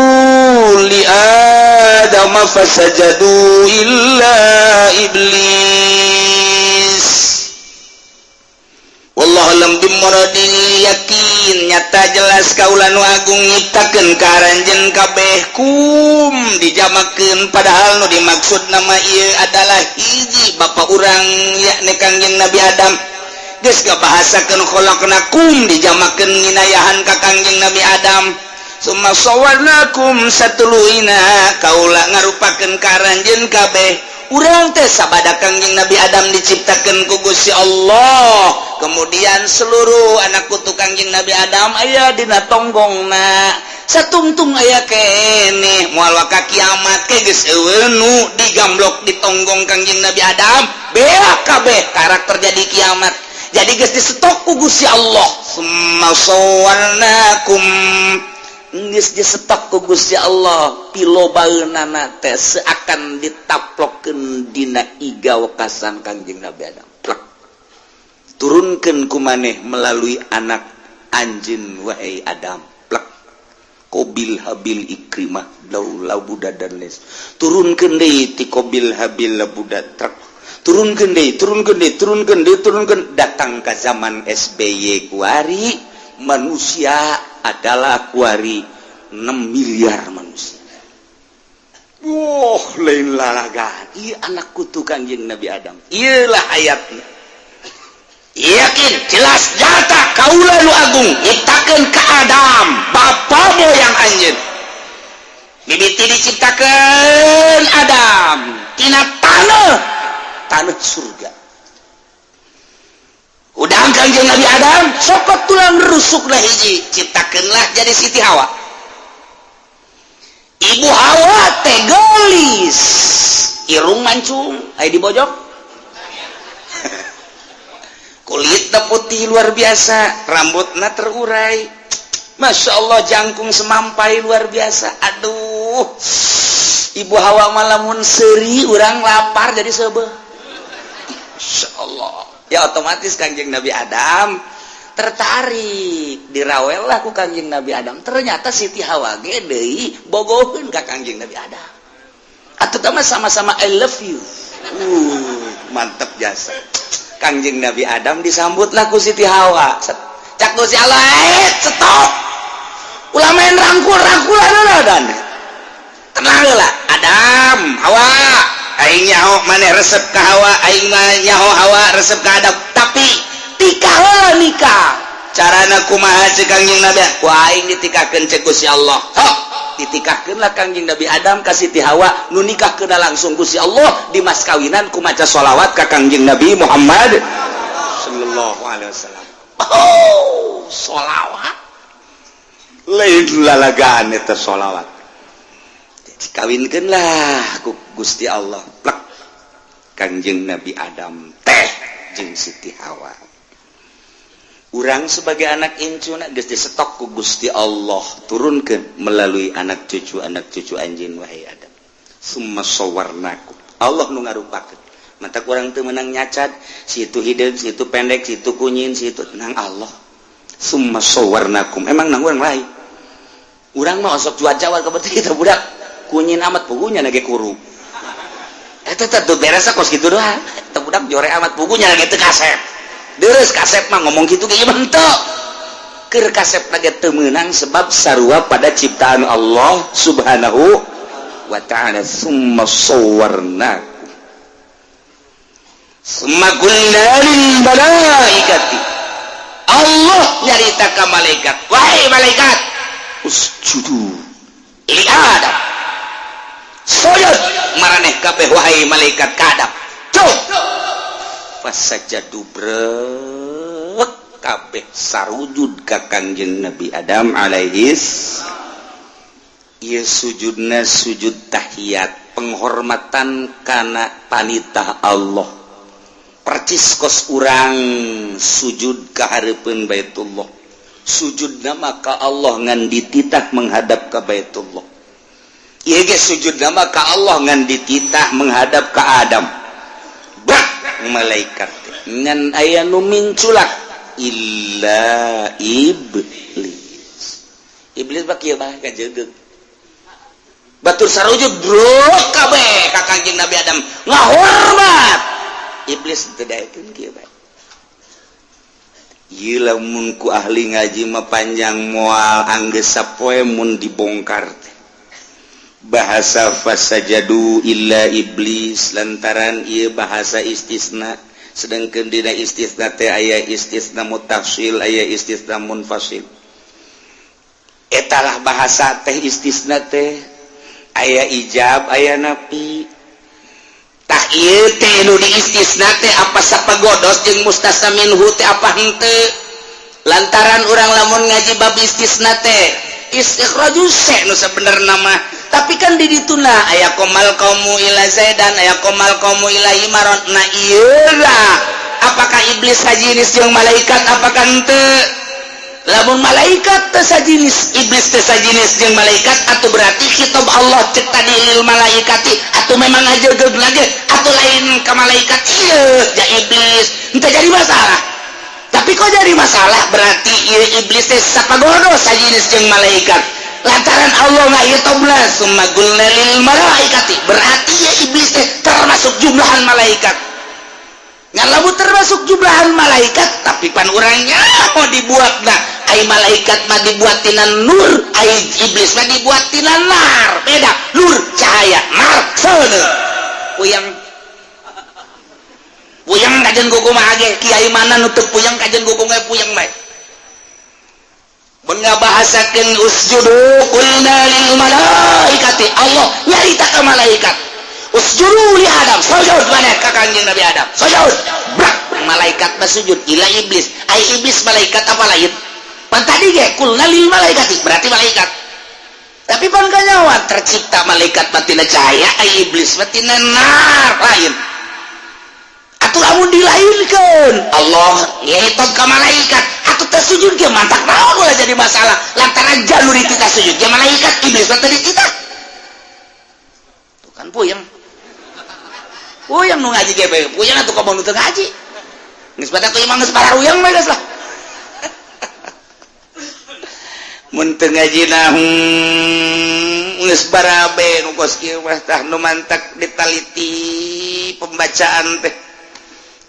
li adam fasajadu illa iblis wallahu lam bimuradin yakin nyata jelas kaula nu agung nyiptakeun karanjeun kabeh kum dijamakeun padahal nu dimaksud nama ieu adalah hiji bapa urang yakni Kangjeng Nabi Adam geus ngabahasakeun khalaqnakum dijamakeun nginayahan ka Kangjeng Nabi Adam summa sawarnakum satuluina kaula ngarupakeun karanjeun kabeh urang teh sabada kangjeng Nabi Adam diciptakeun ku Gusti Allah kemudian seluruh anak putu kangjeng Nabi Adam aya dina tonggongna satungtung aya keneh moal ka kiamat ke geus eueun nu digamblok di tonggong kangjeng Nabi Adam beak kabeh karakter jadi kiamat jadi geus disetok ku Gusti Allah summa sawarnakum geus disetok ku Gusti Allah pilobaeunana teh seakan ditaplokkeun dina iga wekasan kangjeng Nabi Adam plek turunkeun ku maneh melalui anak anjeun wahai Adam plek Qabil Habil Ikrimah laulau budak dan les turunkeun deui ti Qabil Habil budak truk turunkeun datang ke zaman SBY kuari manusia adalah kuari 6 miliar manusia. Lain lalagan. Ieu anak kutu kangjeng Nabi Adam. Ieulah ayatna. Yakin jelas nyata kaula nu agung nyiptakeun ka Adam bapa moyang anjeun. Mimiti diciptakeun Adam tina tanah surga. Udah kangjeng Nabi Adam sokot tulang rusukna hiji ciptakeunlah jadi Siti Hawa. Ibu Hawa teh gelis irung mancung aya di bojok kulitna putih luar biasa rambutna terurai Masya Allah jangkung semampai luar biasa aduh Ibu Hawa malamun seuri urang lapar jadi seubeuh Masya Allah ya otomatis kangjeng Nabi Adam tertarik dirawel lah ku kangjeng Nabi Adam ternyata Siti Hawa ge deui bogoheun ka kangjeng Nabi Adam atuh mah sama-sama I love you mantep jasa kangjeng Nabi Adam disambut lah ku Siti Hawa cak Gusti Allah stop ulah main rangkul-rangkulan dan tenang lah Adam Hawa aing nyaho maneh resep ka Hawa aing nyaho Hawa resep ka Adam tapi tikah heula nikah carana kumaha ceuk kangjeng Nabi ku aing ditikahkeun ceuk Gusti Allah sok ditikahkeun lah kangjeng Nabi Adam ka Siti Hawa nu nikahkeun langsung Gusti Allah di mas kawinan ku maca sholawat ka kangjeng Nabi Muhammad sallallahu alaihi wasallam sholawat lain lalagaan eta sholawat dikawinkeun lah ku Gusti Allah plek kangjeng Nabi Adam teh jeung Siti Hawa urang sebagai anak incuna geus disetok ku Gusti Allah turunkeun melalui anak cucu anjeun wahai Adam summa sawarnakum Allah nu ngarupakeun mata urang teu meunang nyacat situ hideung situ pendek situ kunyin situ nang Allah summa sawarnakum emang nang urang lain urang mah osok cuaca ka beuti teh budak kunyin amat pugunya lagi kuru eta teh beres kos kitu doang teh budak jore amat pugunya lagi teu kasep deres kasep mah ngomong gitu kayak bentuk keur kasep lagi teu meunang sebab sarua pada ciptaan Allah subhanahu wa ta'ala summa sawarnakum summa qulna lil malaikati Allah nyarita ka malaikat wahai malaikat usjudu li Adam sujud maraneh kabeh wahai malaikat ka Adam cuk fasajadu brek kabeh sarujud ka kangjeng Nabi Adam alaihis ieu sujudna sujud tahiyat penghormatan kana panitah Allah percis kos urang sujud ka hareupeun Baitullah sujudna maka Allah ngan dititah menghadap ka Baitullah ieu ge sujudna maka Allah ngan dititah menghadap ka Adam malaikat ngan aya nu minculak illa iblis bak kieu mah kajegeug batur sarujud bro kabeh ka kangjeng Nabi Adam ngahormat iblis teu daekeun kieu bae ieu lamun ku ahli ngaji mah panjang moal anggeus sapoe mun dibongkar bahasa fasajadu illa iblis lantaran ieu bahasa istisna sedangkeun dina istisna teh aya istisna mutafsil aya istisna munfasil etalah bahasa teh istisna teh aya ijab aya nafi tak ieu teh nu di istisna teh apa sapagodos jeung mustasna minhu teh apa henteu lantaran urang lamun ngaji bab istisna teh istikhrajus nu sabenerna mah tapi kan di dituna aya komal qaumu ila zaidan aya komal qaumu ila imaron na ieu apakah iblis sajinis jeung malaikat apakah henteu lamun malaikat teu sajinis iblis teu sajinis jeung malaikat atuh berarti kitab Allah cek tadi lil malaikati atuh memang ngajeugeg lagi atuh lain ka malaikat ieu ja iblis henteu jadi masalah tapi kok jadi masalah berarti ieu iblis teh sapagodo sajinis jeung malaikat lantaran Allah ngahitobna summa qulna lil malaikati berarti ya iblis teh termasuk jumlahan malaikat ngalamun termasuk jumlahan malaikat tapi pan urangnya mau dibuat nah ai malaikat mah dibuat tina nur ai iblis mah dibuat tina nar beda nur cahaya nar seuneu puyang kajen gugu mah age kiai mana nu teu puyang kajen gugu ge puyang bae mun ngabahasakeun usjudu qulna lil malaikati Allah nyarita ka malaikat usjudu li Adam sujud maneh ka Kangjeng Nabi Adam sujud brak malaikat mah sujud ila iblis ai iblis malaikat apa lain pan tadi ge qulna lil malaikati berarti malaikat tapi pan kanyawan tercipta malaikat mah tina cahaya ai iblis mah tina nar lain atuh lamun dilairkeun Allah ngehitob ka malaikat atuh teh sujud ge mantak naon ulah jadi masalah lantaran jalur itu teh sujud ge malaikat iblis mah teh dititah tuh kan puyeng nu ngaji ge bae puyeng atuh ka nu teu ngaji geus badak imam geus pararuyang mah geus lah mun teu ngajina geus barabe nu kos kieu mah tah nu mantak ditaliti pembacaan teh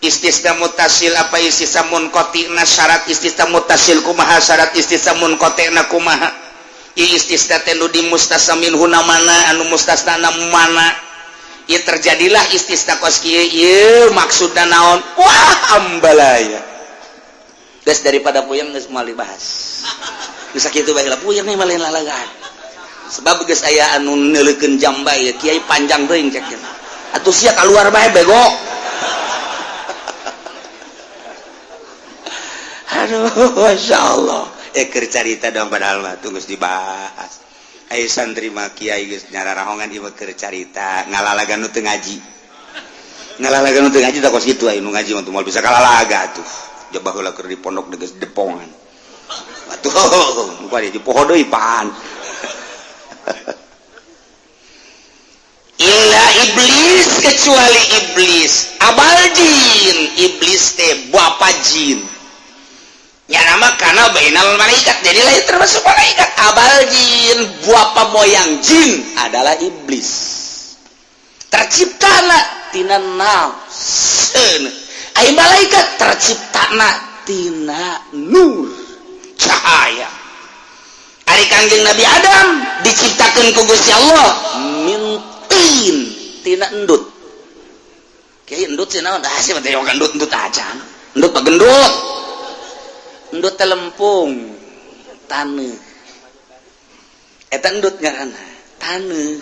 istisna mutasil apa istisna munqatina syarat istisna mutasil kumaha syarat istisna munqatina kumaha istisna teh nu di mustasna minhu mana anu mustasna mana ieu terjadilah istisna kos kieu ieu maksudna naon wah ambalaya geus daripada puyeng geus moal dibahas geus sakitu bae lah puyeng mah lain lalagaan sebab geus aya anu neuleukeun jam bae kiai panjang teuing cek atuh sia kaluar bae bego aduh masya Allah keur carita dong padahal mah tunggu dibahas ayo santri mah kiai geus nyararahongan ieu keur carita ngalalagan nu teu ngaji tak kos kitu aya nu ngaji mah moal bisa kalalaga atuh coba heula keur di pondok geus depongan atuh muka dia di poho deui paan illa iblis kecuali iblis abal jin iblis teh bapa jin ya nama karena bainal malaikat jadi lahir termasuk malaikat abal jin bapa moyang jin adalah iblis terciptana tina nafseun ai malaikat terciptana tina nur cahaya ari Kangjeng Nabi Adam diciptakeun ku Gusti Allah min tin tina endut kiai endut cenah naon dah sih teh yo endut acan endut mah gendut endut teh lempung taneuh eta endut ngaranna taneuh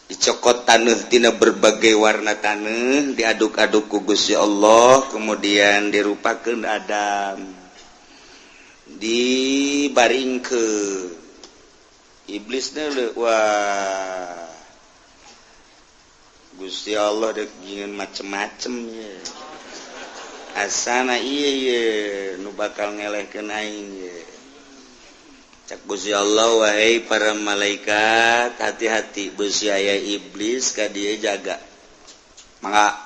dicokot taneuh tina berbagai warna taneuh diaduk-aduk ku Gusti Allah kemudian dirupakeun Adam dibaringkeun iblis teh wah Gusti Allah dek jingan macem-macem ya asana iya nu bakal ngelehkeun aing ye cak Gusti Allah wahai para malaikat hati-hati beus aya iblis ka dieu jaga mangga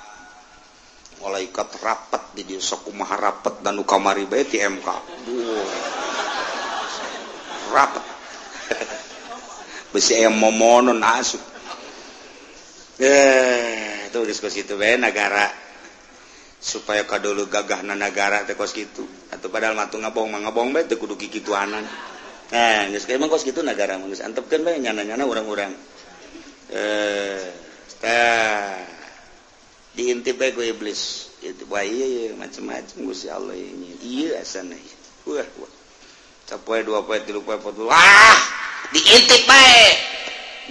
malaikat rapat di dieu sok kumaha rapat dan nu kamari bae ti MK rapat beus aya momonon asup tuh diskusi itu bae negara supaya kadulu gagahna negara teh kos kitu atuh padahal mah ngabong bae teu kudu kikituanan geus ka emang kos kitu negara mah geus antepkeun bae nyana-nyana urang-urang diintip bae ku iblis itu bae ieu macam-macam Gusti Allah ini ieu asana wah Sapoe 2 poe 3 poe 4 diintip bae.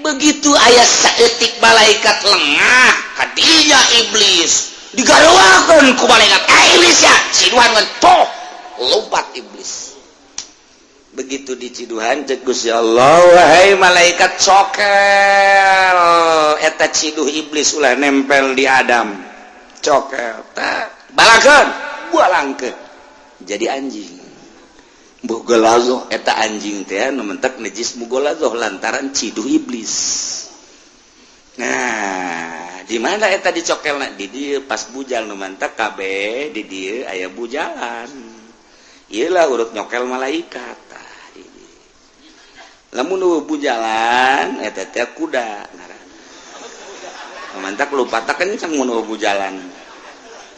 Begitu aya saeutik malaikat lengah kadinya iblis digarewakeun ku malaikat. Iblis ya ciduhan kan poh lompat iblis. Begitu diciduhan cek Gusti Allah, wahai malaikat cokel eta ciduh iblis ulah nempel di Adam. Cokel tak balakeun bualangkeun jadi anjing. Bogolazoh eta anjing teh nu mentek najis mugolazoh lantaran ciduh iblis. Nah, di mana eta dicokelna? Di dieu pas bujal nu mentek kabeh di dieu aya bujalan. Ieu lah urut nyokel malaikat tah di dieu. Lamun nu bujalan eta teh kuda ngaranna. Nu mentek lupata kencang mun nu bujalan.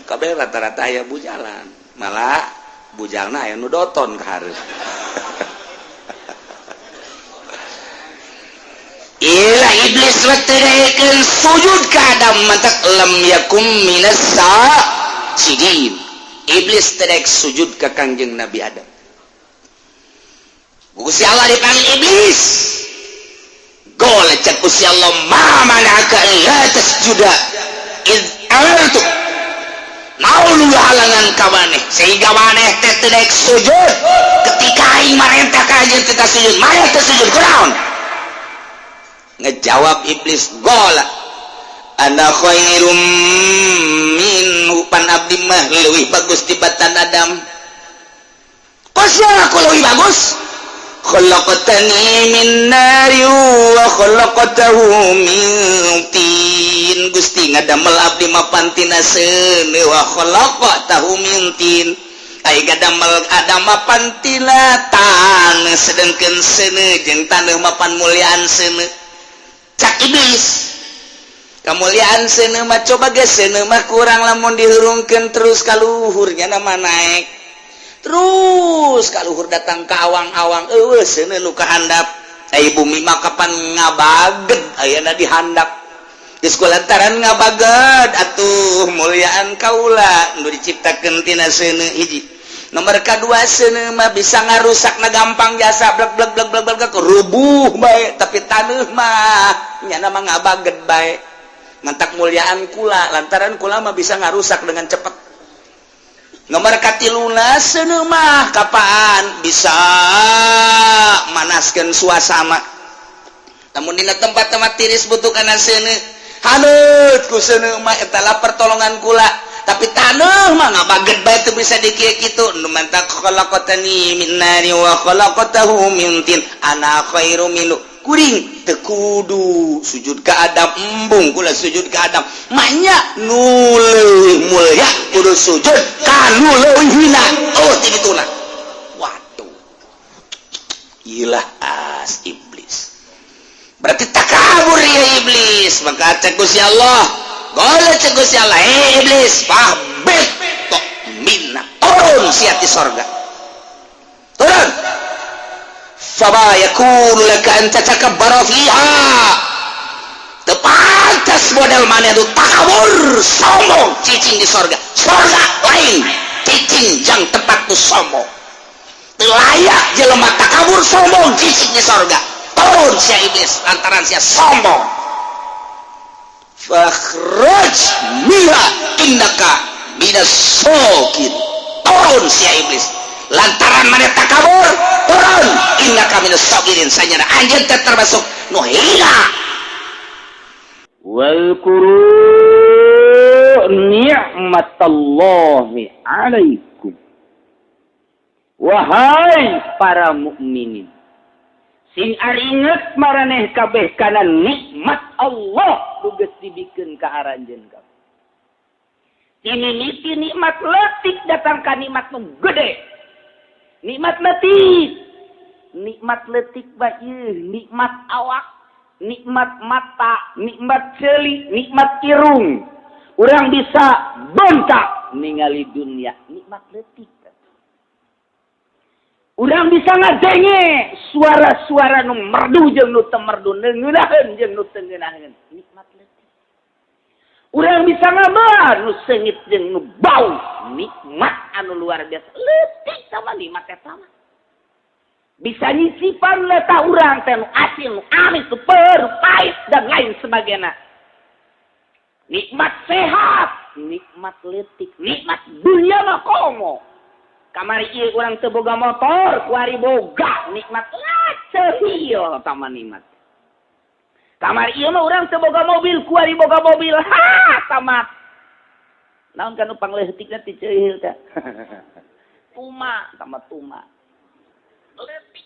Kabeh rata-rata aya bujalan. Malah bujalna aya nu doton ka hareup. Ila iblis weterekeun sujud ka Adam mantak lam yakum minas sajidin. Iblis terek sujud ka Kangjeng Nabi Adam. Gusti Allah dipanggil iblis. Gol cek Gusti Allah ma manaka la tasjuda id amartu. Naulu halangan ka maneh sehingga maneh teh teu daek sujud ketika aing marentah ka anjeun teh sujud maneh teh sujud kunaon. Ngejawab iblis gola ana khairum minhu pan abdi mah leuwih bagus tibatan Adam. Kosnya aku leuwih bagus. Khalaqtani min nari wa khalaqtahu min tin. Gusti ngadamel abdi mah pantina seuneu wa khalaqtahu min tin. Ai gadamel Adam mah pantina taneuh sedengkeun seuneu jeung taneuh mah pan mulyaan seuneu. Cak iblis kamuliaan seuneu mah coba geus seuneu mah kurang lamun dihurungkeun terus ka luhur nya mah naek terus ka luhur datang ka awang-awang eueuh seuneu nu kahandap ai bumi mah kapan ngabaged ayeuna dihandap geus kulantaran ngabaged atuh muliaan kaula nu diciptakeun tina seuneu hiji. Nomor kedua seuneu mah bisa ngarusakna gampang jasa blek blek blek blek blek rubuh bae tapi taneuh mah nya mah ngabaged bae. Mantak muliaan kula lantaran kula mah bisa ngarusak dengan cepat. Nomor katiluna seuneu mah kapaan bisa manaskeun suasana. Namun dina tempat-tempat tiris butuh kana seuneu haneut ku seuneu mah eta lah pertolongan kula. Tapi taneuh mah ngabaged bae teu bisa dikieu kitu. Nu mantak khalaqatani min nari wa khalaqatahu min tin. Ana khairu minhu. Kuring teu kudu sujud ka Adam embung kula sujud ka Adam. Manya nu leuwih mulya kudu sujud ka nu leuwih hina. Oh ti dituna. Waduh. Ilah as iblis. Berarti takabur ya iblis. Maka cek Gusti Allah golek cek Gusti Allah, iblis, fahbit tok minna turun sia ti sorga. Turun. Fama yakunu laka an tatakabbara fiha. Teu pantas model maneh tu takabur, sombong, cicing di sorga. Sorga lain, cicing jang tempat tu sombong. Teu layak jelema takabur sombong cicing di sorga. Turun sia iblis lantaran sia sombong. Fakhruj minha innaka minas sokin. Turun sia iblis lantaran maneh takabur turun innaka minas sokirin sanyana anjeun teh termasuk nu hina. Wal quru ni'matallahi alaikum wahai para mukminin sing aringet maraneh kabeh kana nikmat Allah nu geus dibikeun ka aranjeun kabeh. Timimiti nikmat leutik datang ka nikmat nu gede. Nikmat leutik. Nikmat leutik bae nikmat awak, nikmat mata, nikmat ceuli, nikmat irung. Urang bisa bentak ningali dunia, nikmat leutik. Urang bisa ngadenge suara-suara nu merdu jeung nu teu merdu, ngeunaheun jeung nu teu ngeunaheun. Nikmat leutik. Urang bisa ngabean nu seungit jeung nu bau. Nikmat anu luar biasa. Leutik sama nikmat eta mah. bisa nyisipan letah urang teh nu asin, nu amis, nu peru, pahit dan lain sebagainya. Nikmat sehat, nikmat letik, nikmat dunia mah komo. Kamari ieu urang teu boga motor, kuari boga nikmat ceuhil tama nikmat. Kamari ieu mah urang teu boga mobil, kuari boga mobil, tamat. Naon kanu pangleutikna ti ceuhil teh. Tuma, tamat tuma. Letik.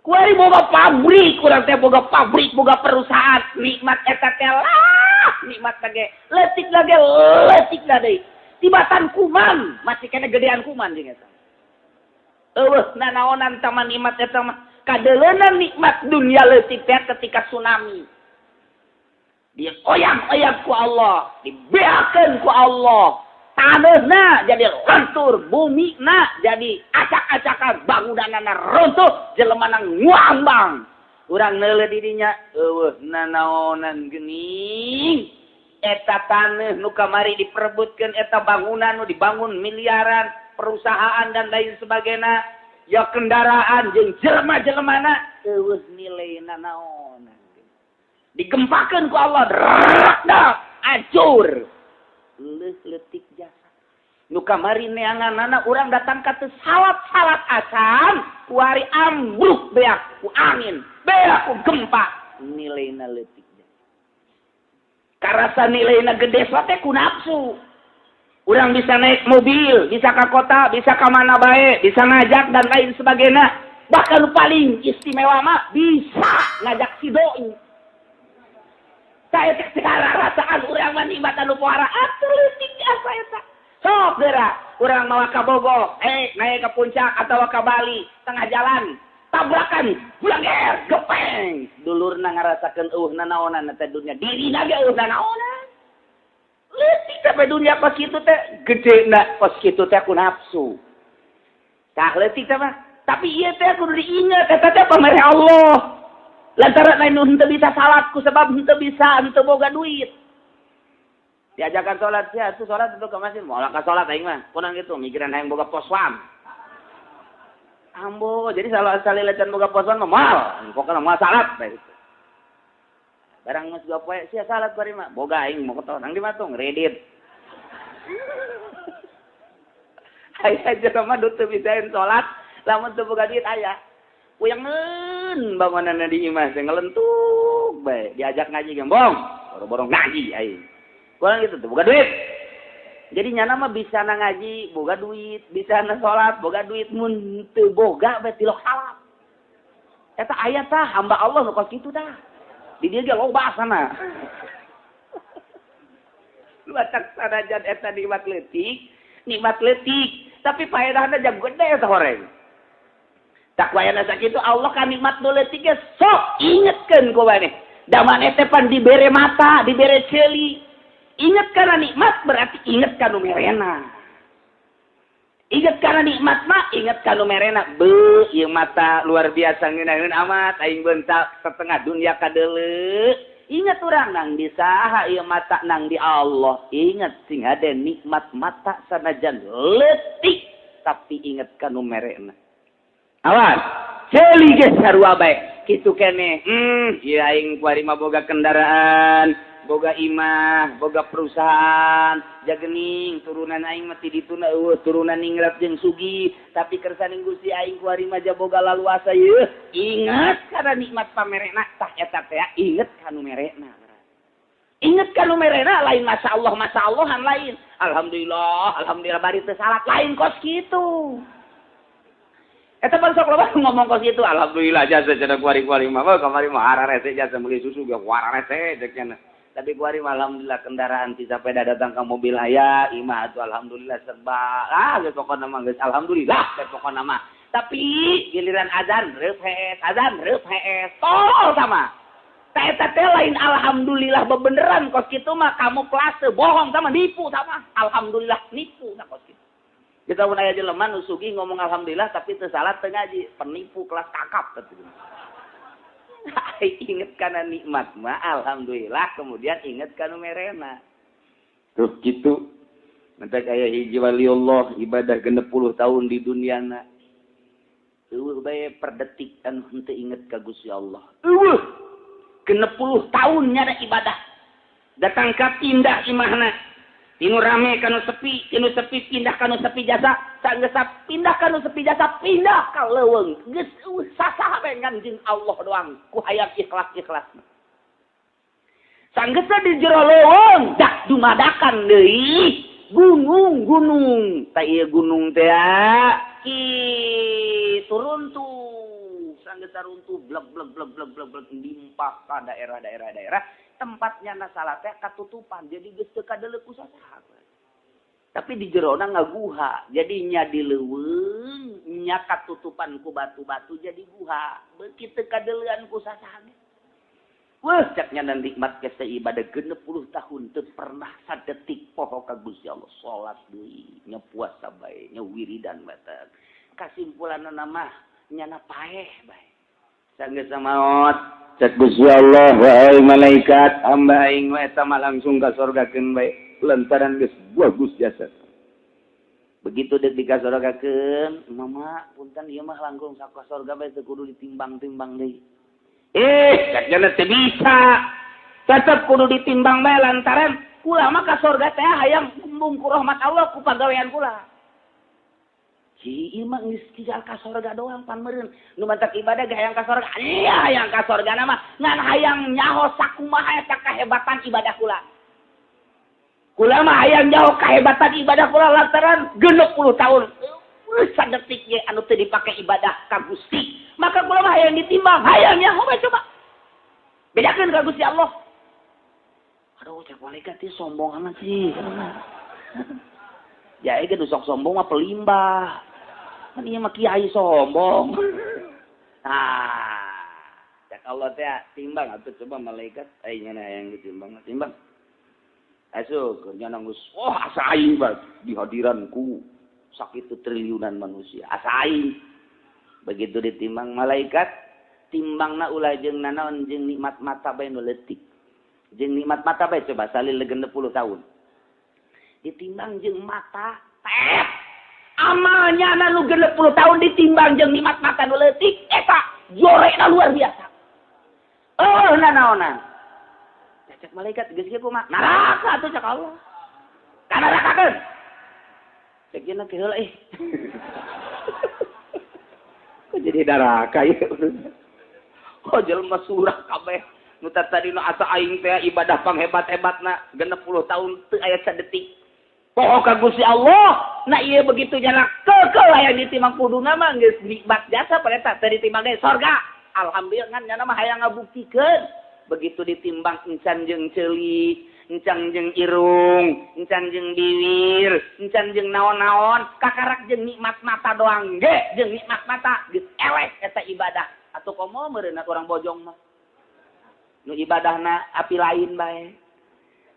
Kuari boga pabrik, urang teh boga pabrik, boga perusahaan, nikmat eta teh lah, nikmat lage, letik deui. Tibatan kuman, masih kena gedean kuman jeung eta. Eueuh, nanaonan taman nikmat eta mah kadeuleunan nikmat dunia leutik teh ketika tsunami. Dia oyang-oyang ku Allah, dibeakeun ku Allah. Tanahna jadi hancur, bumina jadi acak-acakan, bangunanna runtuh, jelemana nguambang. Urang neuleuh di dinya, eueuh nanaonan geuning. Eta tanah nu kamari diperebutkeun eta bangunan nu dibangun miliaran, perusahaan dan lain sebagainya, ya kendaraan jeung jelema-jelemana eueuh nilaina naon. Digempakeun ku Allah, dak hancur. Letik jasa. Nu kamari neanganana urang datang ka teu salat acan, kuari ambruk beak ku angin, beak ku gempa, nilaina leutik. Karasa nilainya gede teh ku nafsu. Urang bisa naik mobil, bisa ke kota, bisa ke mana bae, bisa ngajak dan lain sebagainya. Bahkan paling istimewa mah bisa ngajak si doi. Saya sekarang rasaan urang mah nikmat anu pohara atuh leutik asa eta. Sok geura urang mawa ka Bogor, naik ke puncak atau ke Bali, tengah jalan tabrakan, blanger, gepeng. Dulurna ngarasakeun nanaonan teh dunia. Dirina ge nanaonan. Leutik teh dunia pas kitu teh gedena pas kitu teh ku nafsu. Tah leutik teh mah. Tapi ieu teh kudu diinget eta teh pamere Allah. Lantaran lain nu henteu bisa salat ku sebab henteu bisa henteu boga duit. Diajakan salat sia atuh salat itu ka masjid, moal ka salat aing mah. Punang kitu mikiran hayang boga poswan. Ambo, jadi salah lecan boga poson mah mal, pokokna moal salat bae gitu. Barang geus gopoe sia salat bari mah, boga aing mau keton nang di matung redit. Aya jelema nu teu bisaen salat, lamun teu boga duit aya. Puyangeun bangunanna di imah teh ngelentuk bae, diajak ngaji gembong, boro-boro ngaji aing. Kurang gitu teu boga duit. Jadi nyana mah bisa na ngaji, boga duit, bisa na salat, boga duit, mun teu boga bae tilok salat. Eta aya tah hamba Allah nu kos kitu tah. Di dieu ge loba sana. Batak sanajan eta nikmat leutik, tapi faedahna jang gede tah horeng. Tak wayana sakitu Allah ka nikmat nu leutik ge sok ingetkeun ku bae. Da maneh teh pan dibere mata, dibere ceuli. Ingat karena nikmat berarti ingat kanu merena. Ingat karena nikmat mah ingat kanu merena. Ieu mata luar biasa ngeunaheun amat aing bentak setengah dunia kadeuleu. Ingat urang nang di saha ieu mata nang di Allah. Ingat sing ade nikmat mata sanajan leutik tapi ingat kanu merena. Awas, ceuli ge sarua bae. Kitu keneh. Ieu aing kuari mah boga kendaraan. Boga imah, boga perusahaan, jagening turunan aing mah ti dituna turunan ningrat jeung sugi, tapi kersaning Gusti aing kuari mah boga laluasa ieu. Ingat kana nikmat pamerena tah eta teh, inget kanu merena. Inget kanu merena lain masyaallah lain. Alhamdulillah bari teu salat lain kos kitu. Eta pan sok loba ngomong kos kitu, alhamdulillah jasa cenah kuari-kuari mah kamari mah hararese jasa meuli susu ge wararese cek cenah. Tapi kuari alhamdulillah kendaraan ti sepeda datang ke mobil aya, imah atuh alhamdulillah serba. Geus pokona mah geus alhamdulillah geus pokona mah. Tapi giliran azan reup hees. Tol sama. Ta eta teh lain alhamdulillah bebeneran kos kitu mah kamu plase bohong sama nipu sama. Alhamdulillah nipu na kos kitu. Kita mun aya jelema nu sugih ngomong alhamdulillah tapi teu salat teu ngaji, penipu kelas kakap atuh. Ingat karena nikmat mah alhamdulillah kemudian ingat kana merena. Tuh gitu. Nanti kayak hiji waliullah ibadah 60 tahun di duniana. Eueuh bae per detik anu henteu inget ka Gusti Allah. 60 tahun nyada ibadah. Datang ka pindah imahna. Tinu rame kanu sepi, tinu sepi pindah kanu sepi jasa, sanggeusap pindah kanu sepi jasa, pindah ka leuweung. Geus sasaha bae nganjing Allah doang ku hayang ikhlas-ikhlas. Sanggeusna di jero leuweung dak dumadakan deui gunung-gunung. Ta ieu gunung teh ki turun tuh sanggeusna runtuh blek limpah ka daerah tempatnya salat teh katutupan jadi geus teu kadeuleuk ku sasaha. Tapi di jerona ngaguha jadi nya di leuweung nya katutupan ku batu-batu jadi guha beuki teu kadeulean ku sasaha. Wah caknya dan nikmat ke ibadah 60 tahun teu pernah sadetik poho ka Gusti Allah salat deui nya puasa bae nya wiridan bae. Kasimpulanna mah nyana paeh bae. Sanggeus maot cek Gusti Allah wahai malaikat hamba aing we eta mah langsung ka sorgakeun bae lantaran geus bagus jasa. Begitu deuk dikasorgakeun mama punten ieu mah langkung ka sorga bae teu kudu ditimbang-timbang deui. Cakna teu bisa. Tetep kudu ditimbang bae lantaran kula mah ka sorga teh hayang kumbung ku rahmat Allah ku pagawean kula. Ieu mah geus tinggal ka sorga doang pan meureun. Nu mantak ibadah ge hayang ka sorga. Iya hayang ka sorgana mah ngan hayang nyaho sakumaha eta kahebatan ibadah kula. Kula mah hayang nyaho kahebatan ibadah kula lantaran 60 tahun. Sadetik ge anu teu dipake ibadah ka Gusti. Maka kula mah hayang ditimbang, hayang nyaho bae coba. Bedakeun ka Gusti Allah. Aduh cek malaikat ieu sombong amat sih. Ya ge sok sombong mah pelimbah. Kan ieu mah kiai sombong. Nah, cek Allah teh timbang atuh coba malaikat nya hayang ditimbang, timbang. Asuh nya geus asa aing bae di hadiranku sakitu triliunan manusia. Asa aing. Begitu ditimbang malaikat, timbangna ulah jeung nanaon jeung nikmat mata bae nu leutik. Jeung nikmat mata bae coba salil 60 tahun. Ditimbang jeung mata teh. Amalnya anu 60 tahun ditimbang jeung nikmat mata nu leutik eta jorena luar biasa. Oh nanaonan. Cek malaikat geus kieu kumaha? Neraka atuh cek Allah. Ka nerakakeun. Cek yeuna ke heula Kok jadi neraka ya? Oh jelema surah kabeh. Nu tadi nu asa aing teh ibadah panghebat-hebatna 60 tahun teu aya sadetik. Poho ka Gusti Allah. Nah ieu begitu nyana keukeul aya ditimbang kuduna mah geus nikmat jasa pada tak teu ditimbang ge sorga. Alhamdulillah ngan nyana mah hayang ngabuktikeun. Begitu ditimbang encan jeung ceuli, encan jeung irung, encan jeung bibir, encan jeung naon-naon, kakarak jeung nikmat mata doang ge, jeung nikmat mata geus eleh eta ibadah. Atuh komo meureunna urang bojong mah. Nu ibadahna api lain bae.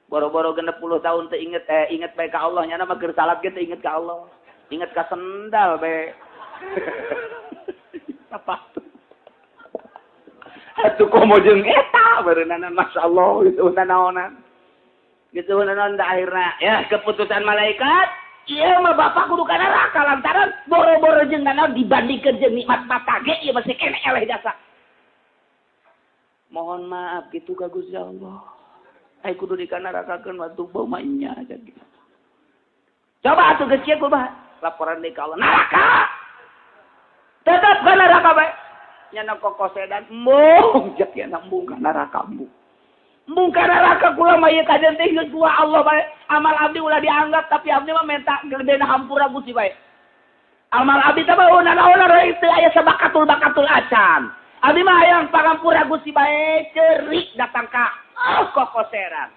Boro-boro 60 tahun teu inget bae ka Allah, nyana mah keur salat ge teu inget ka Allah. Inget ka sendal bae. Apa? Atuh komo jeung eta beureunan masyaallah gitu naonan. Gitu naon da akhirna ya keputusan malaikat ieu mah bapak kudu ka neraka lantaran boro-boro jeung naon dibandingkeun jeung nikmat mata ge ieu masih kene eleh jasa. Mohon maaf gitu ka Gusti Allah. Ai kudu di ka nerakakeun waktu bau mainnya aja gitu. Coba atuh geus kieu kumaha? Laporan deui ka Allah neraka. Tetep ka neraka bae. Nyana kokosedan mung jak ya nambung ka neraka mung. Mung ka neraka kula mah ieu kaden teh geus dua Allah bae. Amal abdi ulah dianggap tapi abdi mah menta gedena hampura Gusti bae. Amal abdi teh mah naon teu aya sabakatul acan. Abdi mah hayang pangampura Gusti bae ceurik datang ka kokoseran.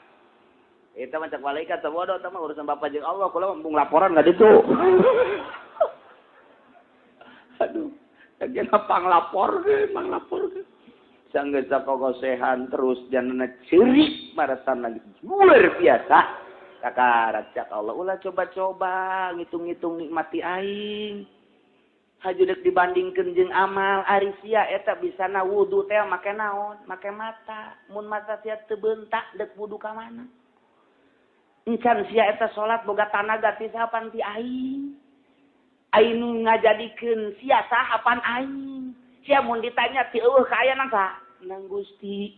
Eta mah cak malaikat teh bodoh teh mah urusan Bapa jeung Allah kula mah mung laporan enggak ditu. Aduh. Jangan panglapor ke. Sanggeus kokosehan terus jangan cerik marasan lagi. Luar biasa. Kakarak cak Allah. Ulah coba-coba ngitung-ngitung nikmati aing. Hajudek dibandingkeun jeung amal ari sia eta bisana wudu teh make naon? Make mata. Mun mata sia teu beuntak deuk wudu ka mana? Encan sia eta salat boga tanaga ti sapan ti aing. Aing ngajadikeun sia sahapan aing. Sia mun ditanya ti eueuh ka aya nangsa? Nang Gusti.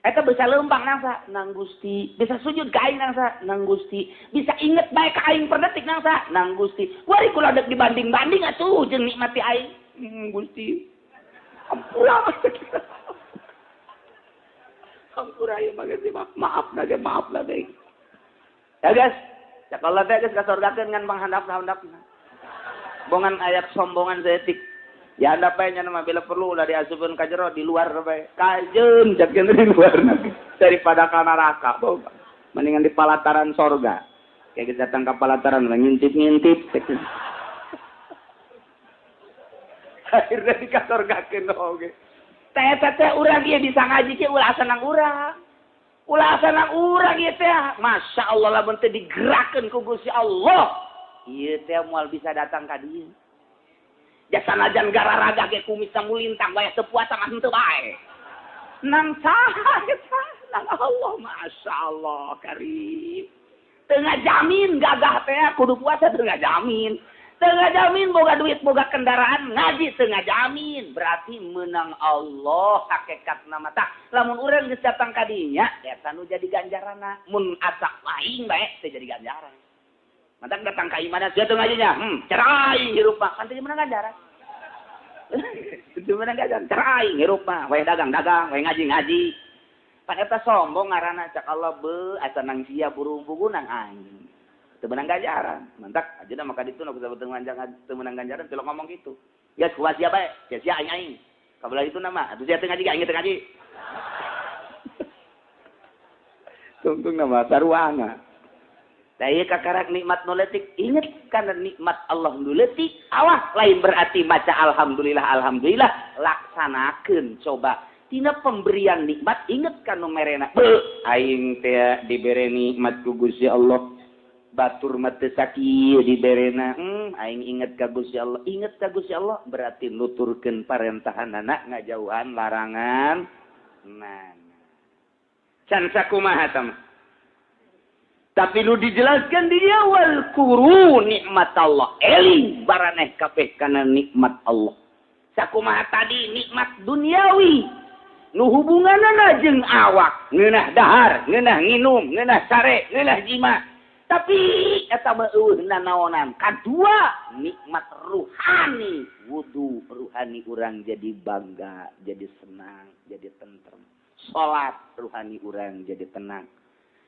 Eta bisa leumpang nangsa? Nang Gusti. Bisa sujud ka aing nangsa? Nang Gusti. Bisa inget bae ka aing perdetik nangsa? Nang Gusti. Wari kula dek dibanding-banding atuh jeung nikmati aing. Gusti. Ampura. Ampura ya magasi maaf na deh. Ya guys, cak Allah teh geus kasorgakeun ngan panghandap-handapna. Bongan ayat sombongan seetik. Ya anda bae nya mah bila perlu ulah diasupkeun ka jero di luar bae. Kajeun cak di luar daripada ka neraka. Mendingan di palataran sorga. Kayak kita datang ke palataran ngintip-ngintip. Akhirnya dikasorgakeun oge. Teh urang ieu bisa ngaji ke ulah senang urang. Ulah senang urang ieu teh. Masya Allah lamun teh digerakkeun ku Gusti Allah. Ieu teh moal bisa datang ka dieu. Jasanajan gararaga ge kumis mulintang bae teu puasa mah henteu bae. Nang saha eta? Nang Allah, Masya Allah karim. Teu ngajamin gagah teh kudu puasa teu ngajamin. Teu ngajamin boga duit boga kendaraan ngaji teu ngajamin. Berarti menang Allah hakikatna mah tah. Lamun urang geus datang ka dinya eta nu jadi ganjaranna. Mun asak lain bae teu jadi ganjaran. Mantak datang ka imana sia teu ngajinya. Cerai hirup mah kan teu menang ganjaran. Teu menang ganjaran. Cerai hirup mah wae dagang-dagang, wae ngaji-ngaji. Pan eta sombong ngaranna cak Allah beu asa nang sia burung bugu nang aing. Teu menang ganjaran. Mantak ajeuna maka ditu nu teu menang ganjaran teu ngomong kitu. Ya kuat sia bae, sia aing. Kabelah itu nama, atuh sia teu ngaji aing teu ngaji. Tungtung nama saruana. Daya kakarak nikmat nuletik, inget karena nikmat Allah nuletik, awas lain berarti baca alhamdulillah, laksanakeun coba. Tina pemberian nikmat inget kan numerena. Aing teh dibere nikmat ku Gusti Allah. Batur mah teu sakieu diberena. Aing inget ka Gusti Allah. Inget ka Gusti Allah berarti nuturkeun parentahanana ngajauhan larangan. Nah. Can sakumaha tamah. Tapi lu dijelaskan di dia wal kuru nikmat Allah. Eling baraneh kabeh kana nikmat Allah. Sakumaha tadi nikmat duniawi. Nu hubunganana jeung awak, ngeunah dahar, ngeunah nginum, ngeunah sare, ngeunah jima. Tapi eta mah eueuh nanaonan. Kadua nikmat ruhani, wudu ruhani urang jadi bangga, jadi senang, jadi tentrem. Salat ruhani urang jadi tenang.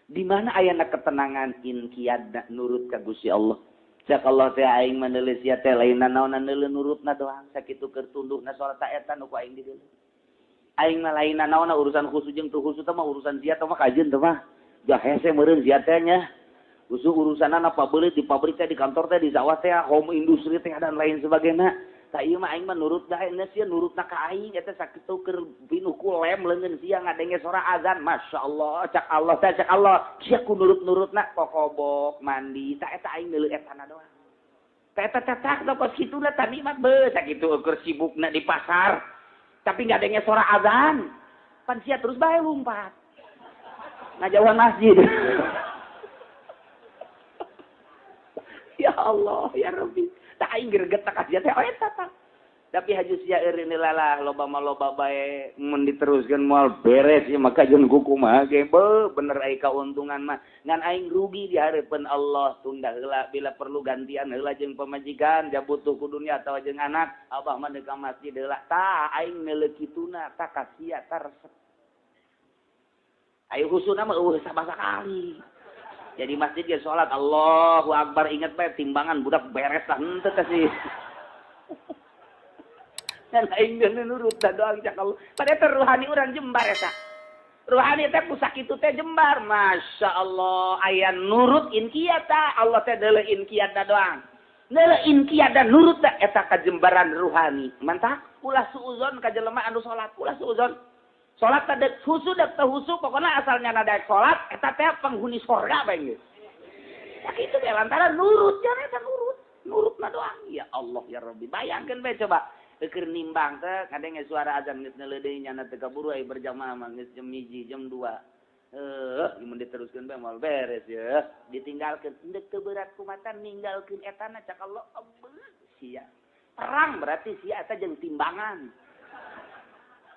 Di mana ayana ketenangan inqiyadna nurut ka Gusti Allah. Cak Allah teh aing maneuleus sia teh lain naonan neuleun nurutna doang sakitu keur tunduhna salat ta eta nu ku aing dideuleu. Aing mah lain naonna urusan khusus jeung teu khusus teh mah urusan sia teh mah kajeun teh mah. Jah hese meureun sia teh nya. Khusus urusanna pabeuleut di pabrik teh di kantor teh di sawah teh home industri teh dan lain sebagainya. Tah ieu mah aing mah nurut da nya sia nurutna ka aing eta sakitu keur pinuh ku lem leungeun sia ngadenge suara azan. Masyaallah cak Allah teh cak Allah sia ku nurut-nurutna kokobok mandi tah eta aing neuleuh etana doang. Tah eta tak kos kituna tah nikmat beuh sakitu keur sibukna di pasar. Tapi ngadenge suara azan. Pan sia terus bae lumpat. Ngajauhan masjid. Ya Allah, ya Rabbi. Tak aing gregetak aja teh eta tah. Tapi haju sia eureun lalah loba mah loba bae mun diteruskeun moal beres ieu maka jeung kumaha ge bener aya kauntungan mah ngan aing rugi di hareupeun Allah tunda heula bila perlu gantian heula jeung pamajikan jabutuh ku dunia atawa jeung anak abah mah deuk ka masjid heula tah aing neuleuh kituna tah kasia tah resep. Ayo husuna mah eueuh sabasa kali. Jadi masjid ge salat Allahu Akbar ingat bae timbangan budak beres tah henteu teh sih. Dan aing geus nurut da doang cak Allah. Pada teh ruhani urang jembar eta. Ruhani teh ku sakitu teh jembar. Masya Allah aya nurut inqiyata Allah teh deuleu inqiyatna doang. Deuleu inqiyat nurut teh eta kajembaran ruhani. Mantap ulah suuzon ka jelema anu salat, ulah suuzon. Salat teh deuk husu deuk teh husu pokona asalnya daek salat eta teh penghuni surga bae geus. Sakitu teh lantaran nurut jan eta nurut. Nurutna doang. Ya Allah ya Rabbi. Bayangkeun bae coba. Keur nimbang teh kadenge suara azan geus neuleuh deui nya teh kaburu aya berjamaah mah geus jam 1 jam 2. Mun diteruskeun bae moal beres ya. Ditinggalkeun endek teu berat kumatan ninggalkeun etana cak Allah. sia. Perang berarti sia eta jeung timbangan.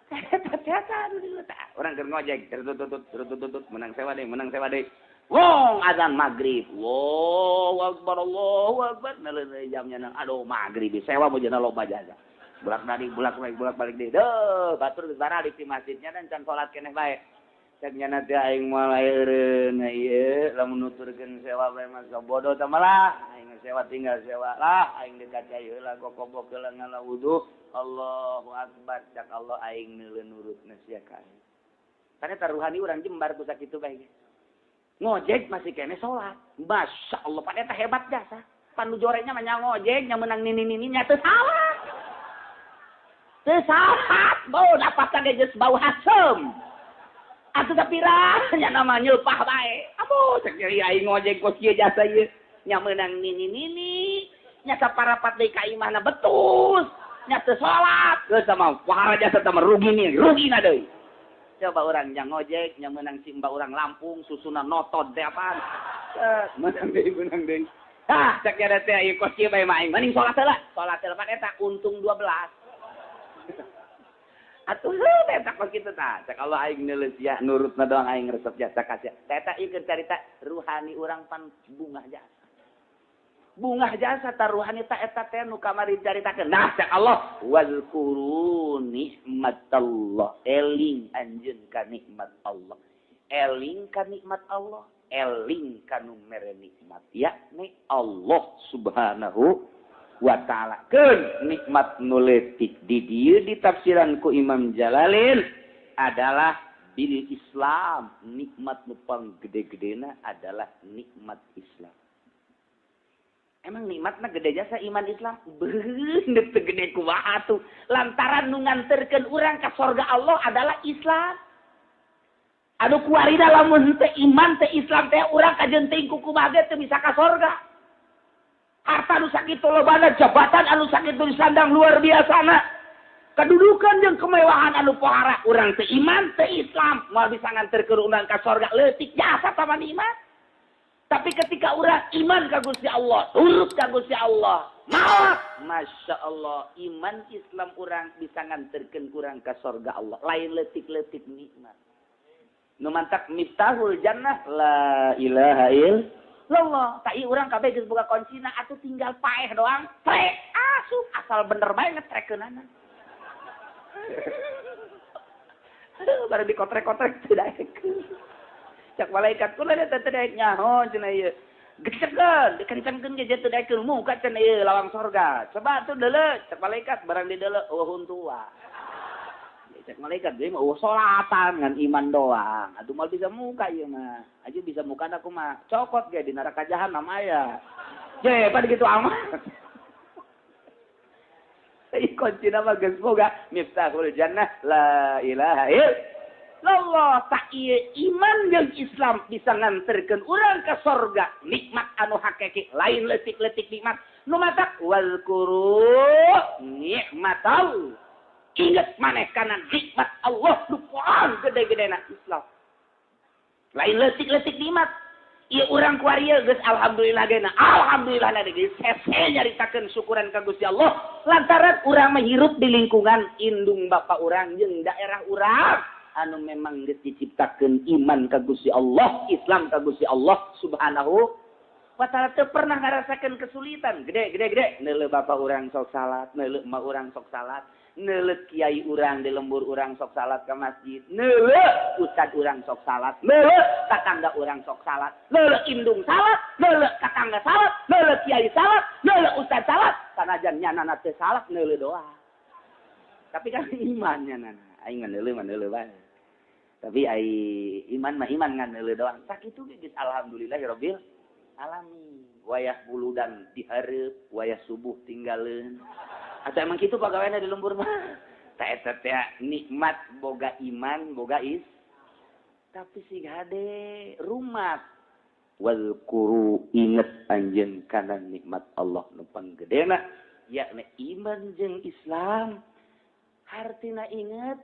Eta orang keur ngojek, tertutut menang sewa deh. Wong azan maghrib. Allahu akbar. Naleun jamnya nang aduh maghrib sewa mujana loba jasa. Bolak-balik deh. Deuh, batur geus balik di masjidnya dan can salat keneh bae. Cek nyana teh aing mah laeureun ieu lamun nuturkeun sewa bae mah bodoh tah malah aing sewa tinggal sewa lah aing dekat ieu lah kokobok geuleuh ngala wudu. Allahu akbar cak Allah aing neuleun nurutna sia ka aing. Kana taruhani urang Jembar ku sakitu bae. Ngojek masih kene salat. Masya Allah, pada eta hebat jasa. Panu jorenya mah nya ngojek, nya menang nini nya teu salah. Teu salah, bau dapat kage geus bau hasem. Atuh sapira nya nama nyelpah bae. Aduh, cek ieu aing ngojek kos kieu jasa ieu. Nya menang nini, nya saparapat deui ka imahna betus. Nya teu salat. Geus sama pahara jasa teh rugina deui. Coba orang yang ngojek, yang menang si mbak orang Lampung, susunan notot teh apaan. Menang deh. Hah, cek ada teh ieu kos kieu bae maing. Mending salat heula. Salat heula pan eta untung 12. Atuh heuh eta kos kitu tah. Cek Allah aing neuleun sia nurutna doang aing resep jasa ka sia. Eta ieu keur carita ruhani urang pan bungah jasa. Bungah jasa taruhani ta eta teh nu kamari caritakeun. Nah, cek Allah wazkuru nikmatallah. Eling anjeun ka nikmat Allah. Eling ka nikmat Allah. Eling ka nu mere nikmat yakni Allah Subhanahu wa taala. Keun nikmat nu leutik di dieu ditafsiran ku Imam Jalalain adalah bil Islam. Nikmat nu panggede-gedena adalah nikmat Islam. Emang nikmatna gede jasa iman Islam? Bener teu gede kumaha atuh. Lantaran nu nganterkeun urang ka surga Allah adalah Islam. Anu kuarina lamun teu iman teu Islam teh urang kajenting ku kumaha ge teu bisa ka surga. Harta nu sakitu lobana, jabatan anu sakitu disandang luar biasana. Kedudukan jeung kemewahan anu pohara urang teu iman teu Islam moal bisa nganterkeun urang ka surga leutik jasa taman iman. Tapi ketika orang iman ka Gusti Allah, turut ka Gusti Allah, maaf, Masya Allah, iman Islam orang bisa nganterkeun urang ka surga Allah. Lain leutik-leutik nikmat. Nu mantap miftahul jannah la ilaha illallah. Ta ieu urang kabeh geus boga kuncina atuh tinggal paeh doang. Trek asup asal bener bae ngetrekeunana. Baru dikotrek-kotrek teu daekeun. Cak malaikat kula teh teu daek nyaho cenah ieu. Gecekeun, dikencengkeun ge teu daekeun muka cenah ieu lawang sorga. Coba atuh deuleu, cak malaikat barang di deuleu eueuh tua. Cak malaikat deui mah eueuh salatan ngan iman doang. Atuh moal bisa muka ieu mah. Aju bisa mukana kumaha? Cokot ge di neraka jahanam aya. Je, pada gitu amat. Kunci nama geus boga miftahul jannah la ilaha illallah. Tak ieu iman jeung Islam bisa nganterkeun urang ka surga. Nikmat anu hakiki lain leutik-leutik nikmat. Nu matak wazkuru nikmatal. Ingat maneh kana nikmat Allah nu poan gede-gedena Islam. Lain leutik-leutik nikmat. Ieu urang kuarieu geus alhamdulillah geuna. Alhamdulillah na geus sese nyaritakeun syukuran ka Gusti Allah lantaran urang mah hirup di lingkungan indung bapa urang jeung daerah urang anu memang geus diciptakeun iman ka Gusti Allah, Islam ka Gusti Allah Subhanahu wa taala. Teu pernah ngarasakeun kesulitan. Gede. Neuleuh bapa urang sok salat, neuleuh emak urang sok salat, neuleuh kiai urang di lembur urang sok salat ka masjid, neuleuh ustad urang sok salat, neuleuh tetangga urang sok salat, neuleuh indung salat, neuleuh tetangga salat, neuleuh kiai salat, neuleuh ustad salat, sanajan nyanana teu salat neuleuh doa. Tapi kan imannya nana, aing neuleuh mah neuleuh bae. Tapi ai iman mah iman ngan neuleuh doang. Sakitu geus alhamdulillahirabbil alamin. Wayah buludan dihareup, wayah subuh tinggalin. Atau emang gitu pegawainya di lembur mah. Tak eta teh nikmat boga iman, boga is. Tapi si gade rumat. Wal quru inget anjeun kana nikmat Allah nu panggedena yakni iman jeung Islam. Hartina inget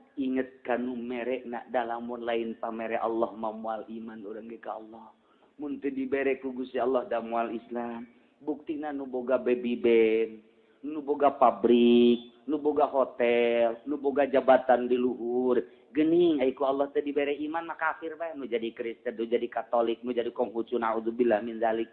kanu merekna dalamun lain pamere Allah moal iman urang ge ka Allah. Mun teu dibere ku Gusti Allah da moal Islam. Buktina nu boga baby band, nu boga pabrik, nu boga hotel, nu boga jabatan di luhur, geuning ai ku Allah teh dibere iman mah kafir bae, nu jadi Kristen, nu jadi Katolik, nu jadi Konghucu naudzubillah min zalik.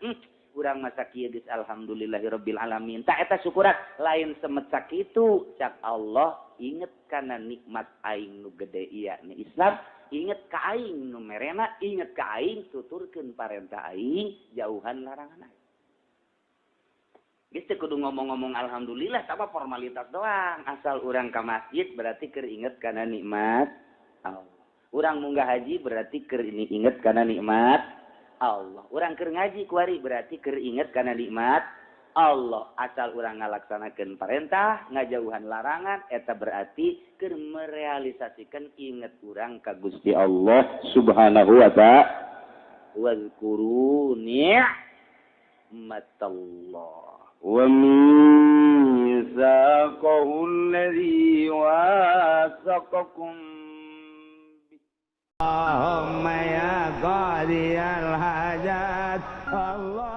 Urang masa kieu geus alhamdulillahirabbil alamin. Tah eta syukuran lain semet sakitu, cak Allah inget kana nikmat aing nu gede ieu Islam, inget ka aing nu merena, inget ka aing tuturkeun parentah aing, jauhan larangan aing. Geus teu kudu ngomong-ngomong alhamdulillah, sama formalitas doang. Asal urang ka masjid berarti keur inget kana nikmat Allah. Urang munggah haji berarti keur inget kana nikmat Allah. Urang keur ngaji kuari berarti keur inget kana nikmat Allah. Asal urang ngalaksanakeun parentah, ngajauhan larangan, eta berarti keur merealisasikan inget urang ka Gusti Allah Subhanahu wa ta'ala. Wazkuru ni'matallah wa mitsaqahul ladzi wasaqakum Allahumma ya qadiyal hajat Allah